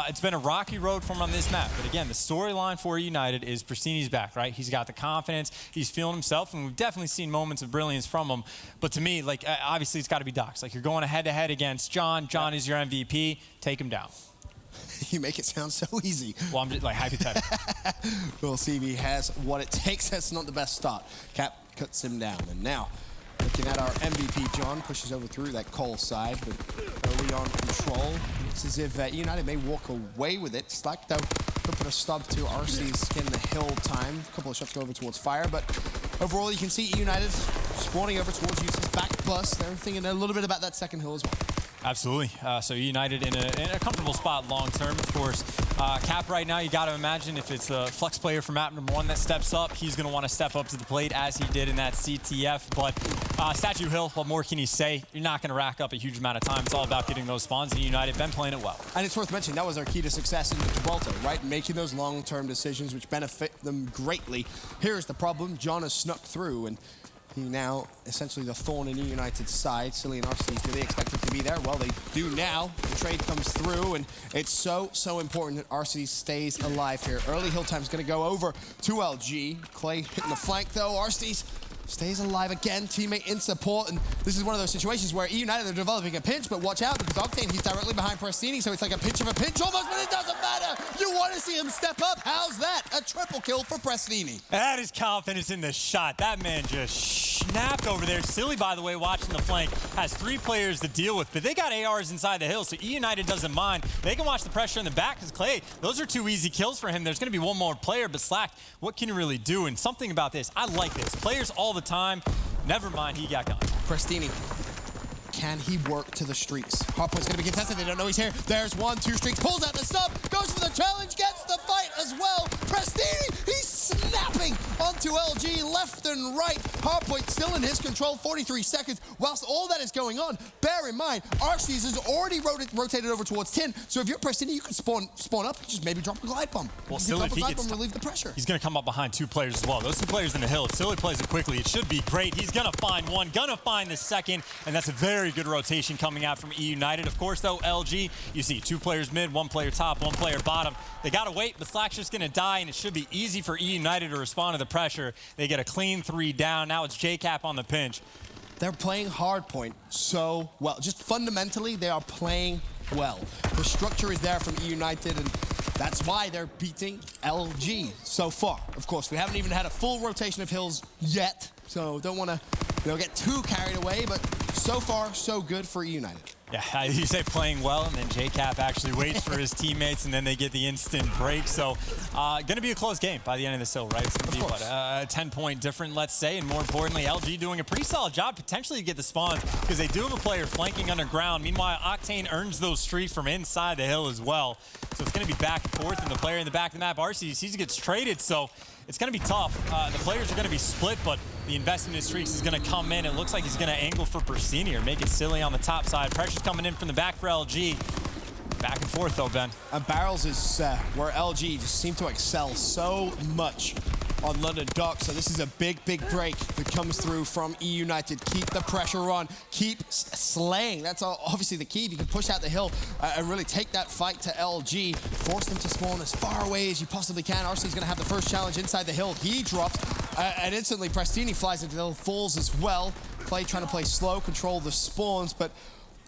it's been a rocky road for him on this map. But again, the storyline for eUNITED is Pristini's back, right? He's got the confidence, he's feeling himself, and we've definitely seen moments of brilliance from him. But to me, like, obviously it's got to be Docks. Like, you're going head-to-head against John. John is your MVP. Take him down. You make it sound so easy. Well, I'm just like hypothetical. We'll see if he has what it takes. That's not the best start. Cap cuts him down. And now, looking at our MVP, John pushes over through that Cole side, but early on control. Looks as if eUNITED may walk away with it. Slack, though, could put a stop to RC's skin the hill time. A couple of shots go over towards fire, but overall, you can see eUNITED spawning over towards Use's back bust. They're thinking a little bit about that second hill as well. Absolutely. So eUNITED in a comfortable spot long term, of course. Cap right now, you got to imagine if it's a flex player from map #1 that steps up, he's going to want to step up to the plate as he did in that CTF. But Statue Hill, what more can you say? You're not going to rack up a huge amount of time. It's all about getting those spawns, and eUNITED been playing it well. And it's worth mentioning, that was our key to success in Gibraltar, right? Making those long-term decisions which benefit them greatly. Here's the problem. John has snuck through, and he now essentially the thorn in eUNITED's side. Silly and RC, do they expect it to be there? Well, they do now. The trade comes through, and it's so important that RC stays alive here. Early hill time is going to go over to LG. Clay hitting the flank, though. RC stays alive again, teammate in support, and this is one of those situations where eUNITED are developing a pinch, but watch out, because Octane, he's directly behind Pristini, so it's like a pinch of a pinch almost, but it doesn't matter! You want to see him step up? How's that? A triple kill for Pristini. That is confidence in the shot. That man just snapped over there. Silly, by the way, watching the flank, has 3 players to deal with, but they got ARs inside the hill, so eUNITED doesn't mind. They can watch the pressure in the back, because Clay, those are 2 easy kills for him. There's going to be 1 more player, but Slack, what can you really do? And something about this, I like this. Players all the time, never mind, he got gone. Pristini, can he work to the streaks? Hardpoint's going to be contested. They don't know he's here. There's 1, 2 streaks. Pulls out the sub. Goes for the challenge. Gets the fight as well. Pristini, he's snapping onto LG left and right. Hardpoint still in his control. 43 seconds. Whilst all that is going on, bear in mind, Arceus has already rotated over towards 10. So if you're Pristini, you can spawn up. Just maybe drop a glide bomb. Well, Silly, if he gets relieve the pressure. He's going to come up behind 2 players as well. Those 2 players in the hill. If Silly plays it quickly, it should be great. He's going to find 1, going to find the second, and that's a very good rotation coming out from eUNITED. Of course, though, LG, you see 2 players mid, 1 player top, 1 player bottom. They got to wait, but Slack's just going to die, and it should be easy for eUNITED to respond to the pressure. They get a clean 3 down. Now it's JCap on the pinch. They're playing hardpoint so well. Just fundamentally, they are playing well. The structure is there from eUNITED, and that's why they're beating LG so far. Of course, we haven't even had a full rotation of hills yet, so don't want to get too carried away, but so far, so good for eUNITED. Yeah, you say playing well, and then JCap actually waits for his teammates, and then they get the instant break. So, going to be a close game by the end of this hill, right? It's going to be, what, a 10-point difference, let's say. And more importantly, LG doing a pretty solid job potentially to get the spawns, because they do have a player flanking underground. Meanwhile, Octane earns those streaks from inside the hill as well. So it's going to be back and forth, and the player in the back of the map, RC, he gets traded. So it's going to be tough. The players are going to be split, but the investment in streaks is going to come in. It looks like he's going to angle for Pristini or make it Silly on the top side. Pressure's coming in from the back for LG. Back and forth, though, Ben. And Barrels is where LG just seem to excel so much on London Dock. So this is a big, big break that comes through from eUNITED. Keep the pressure on. Keep slaying. That's obviously the key. If you can push out the hill and really take that fight to LG, force them to spawn as far away as you possibly can. RC's going to have the first challenge inside the hill. He drops, and instantly Prestini flies into the hill, falls as well. Clay trying to play slow, control the spawns, but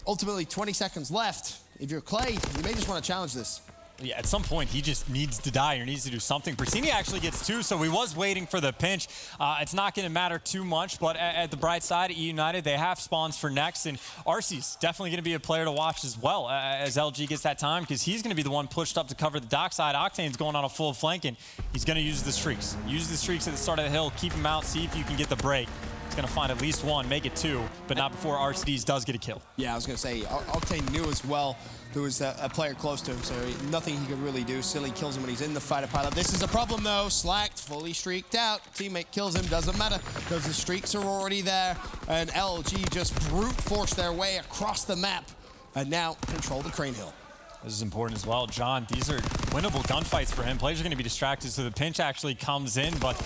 ultimately 20 seconds left. If you're Clay, you may just want to challenge this. Yeah, at some point, he just needs to die or needs to do something. Prestini actually gets 2, so he was waiting for the pinch. It's not going to matter too much, but at the bright side, eUNITED, they have spawns for next, and RC's definitely going to be a player to watch as well as LG gets that time, because he's going to be the one pushed up to cover the dock side. Octane's going on a full flank, and he's going to use the streaks. Use the streaks at the start of the hill, keep him out, see if you can get the break. He's going to find at least 1, make it 2, but not before RCDs does get a kill. Yeah, I was going to say, Octane knew as well there was a player close to him, so nothing he could really do. Silly kills him when he's in the fighter pilot. This is a problem, though. Slacked, fully streaked out. Teammate kills him, doesn't matter, because the streaks are already there, and LG just brute force their way across the map, and now control the Crane Hill. This is important as well. John, these are winnable gunfights for him. Players are going to be distracted, so the pinch actually comes in. But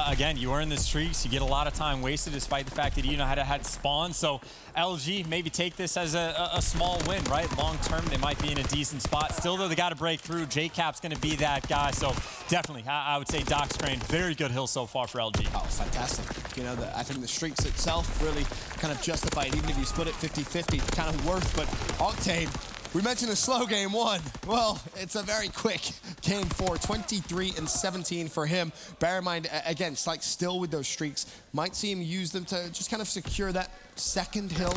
again, you earn the streaks. You get a lot of time wasted despite the fact that you know how to had spawn. So LG maybe take this as a small win, right? Long term, they might be in a decent spot. Still, though, they got to break through. JCap's going to be that guy. So definitely, I would say Doc's Crane, very good hill so far for LG. Oh, fantastic. You know, I think the streaks itself really kind of justify it. Even if you split it 50-50, kind of worth. But Octane, we mentioned a slow game 1. Well, it's a very quick game 4, 23-17 for him. Bear in mind, again, it's like still with those streaks. Might see him use them to just kind of secure that second hill.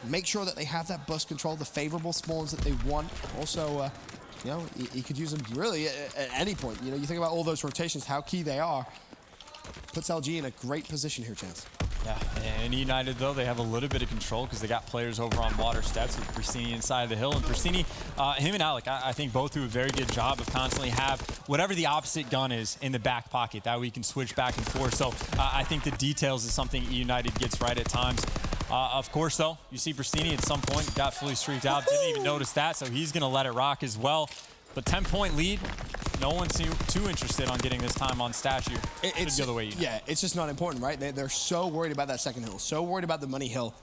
Make sure that they have that bus control, the favorable spawns that they want. Also, you know, he could use them really at any point. You know, you think about all those rotations, how key they are. Puts LG in a great position here, Chance. Yeah, and eUNITED, though, they have a little bit of control because they got players over on water steps with Prestini inside of the hill. And Prestini, him and Alec, I think both do a very good job of constantly have whatever the opposite gun is in the back pocket. That way you can switch back and forth. So I think the details is something eUNITED gets right at times. Of course, though, you see Prestini at some point got fully streaked out. Didn't even notice that, so he's going to let it rock as well. But 10-point lead. No one's too interested on getting this time on statue. It's the other way. Yeah, it's just not important, right? They're so worried about that second hill, so worried about the money hill.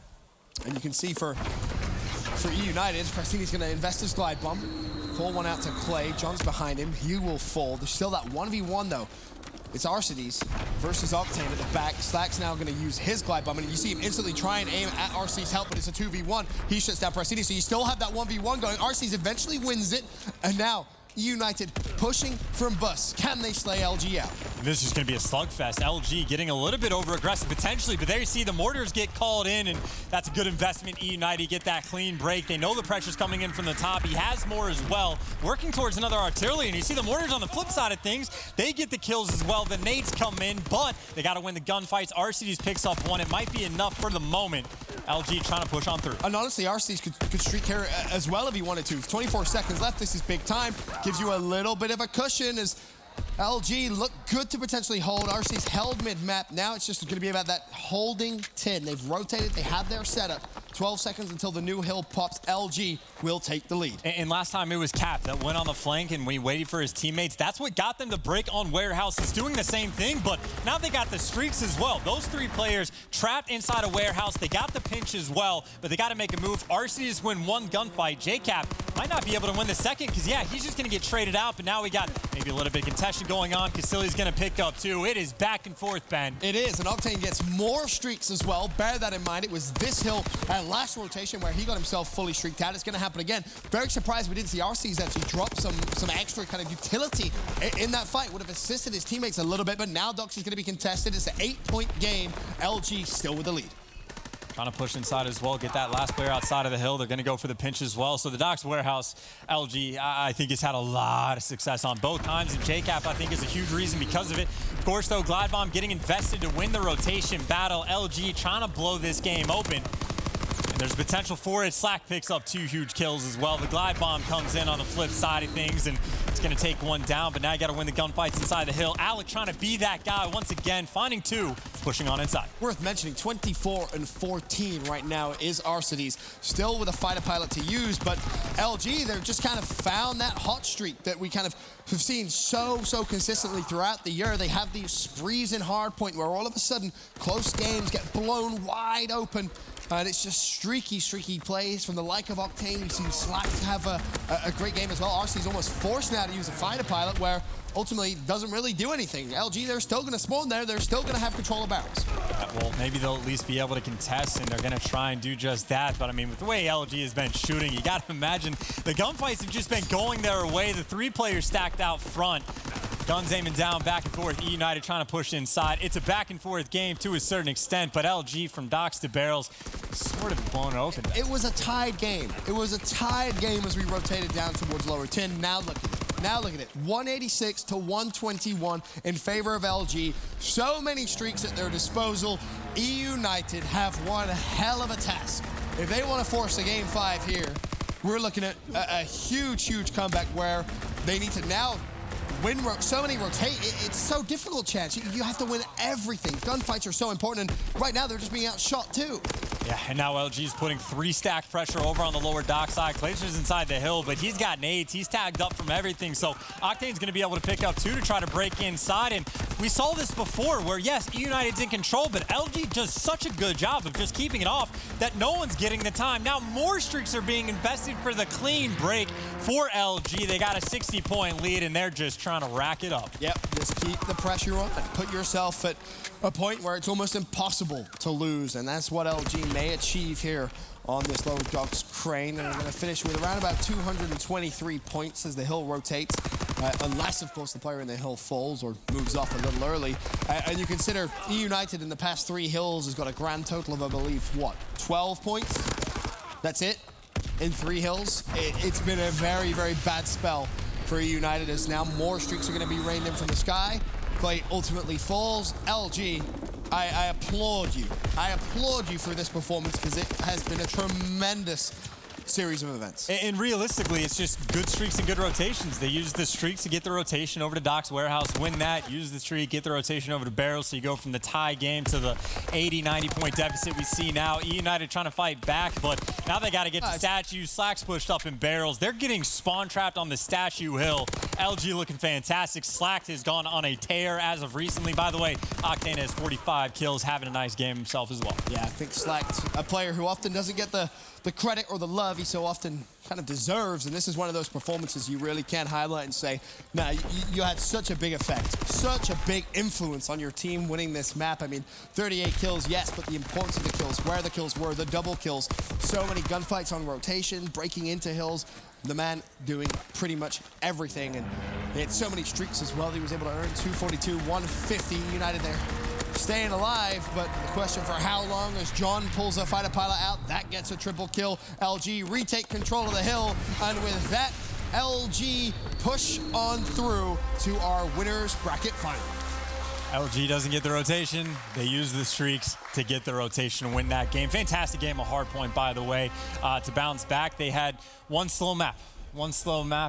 And you can see for eUNITED, Prestini's going to invest his glide bomb, pull one out to Clay. John's behind him. He will fall. There's still that 1v1, though. It's RCDs versus Octane at the back. Slack's now going to use his glide bomb, and you see him instantly try and aim at RC's help, but it's a 2v1. He shuts down Prestini, so you still have that 1v1 going. RC's eventually wins it, and now eUNITED pushing from bus. Can they slay LG out? This is going to be a slugfest. LG getting a little bit over-aggressive potentially, but there you see the mortars get called in, and that's a good investment. eUNITED get that clean break. They know the pressure's coming in from the top. He has more as well, working towards another artillery, and you see the mortars on the flip side of things. They get the kills as well. The nades come in, but they got to win the gunfights. RCDs picks up 1. It might be enough for the moment. LG trying to push on through. And honestly, RCDs could streak here as well if he wanted to. 24 seconds left. This is big time. Gives you a little bit of a cushion as LG look good to potentially hold. RC's held mid-map. Now it's just going to be about that holding 10. They've rotated. They have their setup. 12 seconds until the new hill pops. LG will take the lead. And last time it was Cap that went on the flank and we waited for his teammates. That's what got them to break on Warehouse. It's doing the same thing, but now they got the streaks as well. Those 3 players trapped inside a Warehouse. They got the pinch as well, but they got to make a move. RC's win 1 gunfight. JCap might not be able to win the second because, yeah, he's just going to get traded out, but now we got maybe a little bit of contention going on. Casilli's going to pick up 2. It is back and forth, Ben. It is, and Octane gets more streaks as well. Bear that in mind. It was this hill last rotation where he got himself fully streaked out. It's going to happen again. Very surprised we didn't see RC's actually drop some extra kind of utility in that fight. Would have assisted his teammates a little bit, but now Dox is going to be contested. It's an 8-point game. LG still with the lead. Trying to push inside as well, get that last player outside of the hill. They're going to go for the pinch as well. So the Docks Warehouse, LG, I think has had a lot of success on both times. And JCap, I think, is a huge reason because of it. Of course, though, Glide Bomb getting invested to win the rotation battle. LG trying to blow this game open. And there's potential for it. Slack picks up 2 huge kills as well. The glide bomb comes in on the flip side of things, and it's going to take 1 down, but now you got to win the gunfights inside the hill. Alec trying to be that guy once again, finding 2, pushing on inside. Worth mentioning, 24 and 14 right now is Arcides, still with a fighter pilot to use, but LG, they've just kind of found that hot streak that we kind of have seen so consistently throughout the year. They have these sprees in hardpoint where all of a sudden close games get blown wide open. And it's just streaky plays from the like of Octane. We've seen Slack have a great game as well. RC's almost forced now to use a fighter pilot where ultimately doesn't really do anything. LG, they're still going to spawn there. They're still going to have control of barrels. Well, maybe they'll at least be able to contest, and they're going to try and do just that. But, I mean, with the way LG has been shooting, you got to imagine the gunfights have just been going their way. The 3 players stacked out front. Guns aiming down, back and forth. eUNITED trying to push inside. It's a back and forth game to a certain extent, but LG from docks to barrels sort of blown it open. It was a tied game. It was a tied game as we rotated down towards lower 10. Now look at it. Now look at it. 186 to 121 in favor of LG. So many streaks at their disposal. eUNITED have one hell of a task. If they want to force a game 5 here, we're looking at a huge comeback where they need to now win so many rotate. It's so difficult, Chance. You have to win everything. Gunfights are so important, and right now they're just being outshot too. Yeah, and now LG's putting 3 stack pressure over on the lower dock side. Glaciers inside the hill, but he's got nades. He's tagged up from everything, so Octane's going to be able to pick up 2 to try to break inside. And we saw this before where, yes, eUNITED's in control, but LG does such a good job of just keeping it off that no one's getting the time. Now more streaks are being invested for the clean break for LG. They got a 60-point lead, and they're just trying to rack it up. Yep, just keep the pressure on and put yourself at a point where it's almost impossible to lose, and that's what LG may achieve here on this lower docks crane. And we're going to finish with around about 223 points as the hill rotates, unless, of course, the player in the hill falls or moves off a little early. And you consider eUNITED in the past 3 hills has got a grand total of, I believe, what, 12 points? That's it in 3 hills. It's been a very bad spell for eUNITED, as now more streaks are going to be rained in from the sky. Play ultimately falls. LG, I applaud you. I applaud you for this performance, because it has been a tremendous series of events. And realistically, it's just good streaks and good rotations. They use the streaks to get the rotation over to Doc's Warehouse, win that, use the streak, get the rotation over to Barrels, so you go from the tie game to the 80-90 point deficit we see now. eUNITED trying to fight back, but now they got to get to Statue. Slack's pushed up in Barrels. They're getting spawn trapped on the Statue Hill. LG looking fantastic. Slack has gone on a tear as of recently. By the way, Octane has 45 kills, having a nice game himself as well. Yeah, I think Slack's a player who often doesn't get the credit or the love he so often kind of deserves, and this is one of those performances you really can highlight and say, nah, you had such a big effect, such a big influence on your team winning this map. I mean, 38 kills, yes, but the importance of the kills, where the kills were, the double kills, so many gunfights on rotation, breaking into hills, the man doing pretty much everything, and he had so many streaks as well. He was able to earn 242, 150 eUNITED there. Staying alive, but the question for how long as John pulls a fighter pilot out, that gets a triple kill. LG retake control of the hill, and with that, LG push on through to our winners bracket final. LG doesn't get the rotation. They use the streaks to get the rotation and win that game. Fantastic game, a hard point, by the way. To bounce back, they had one slow map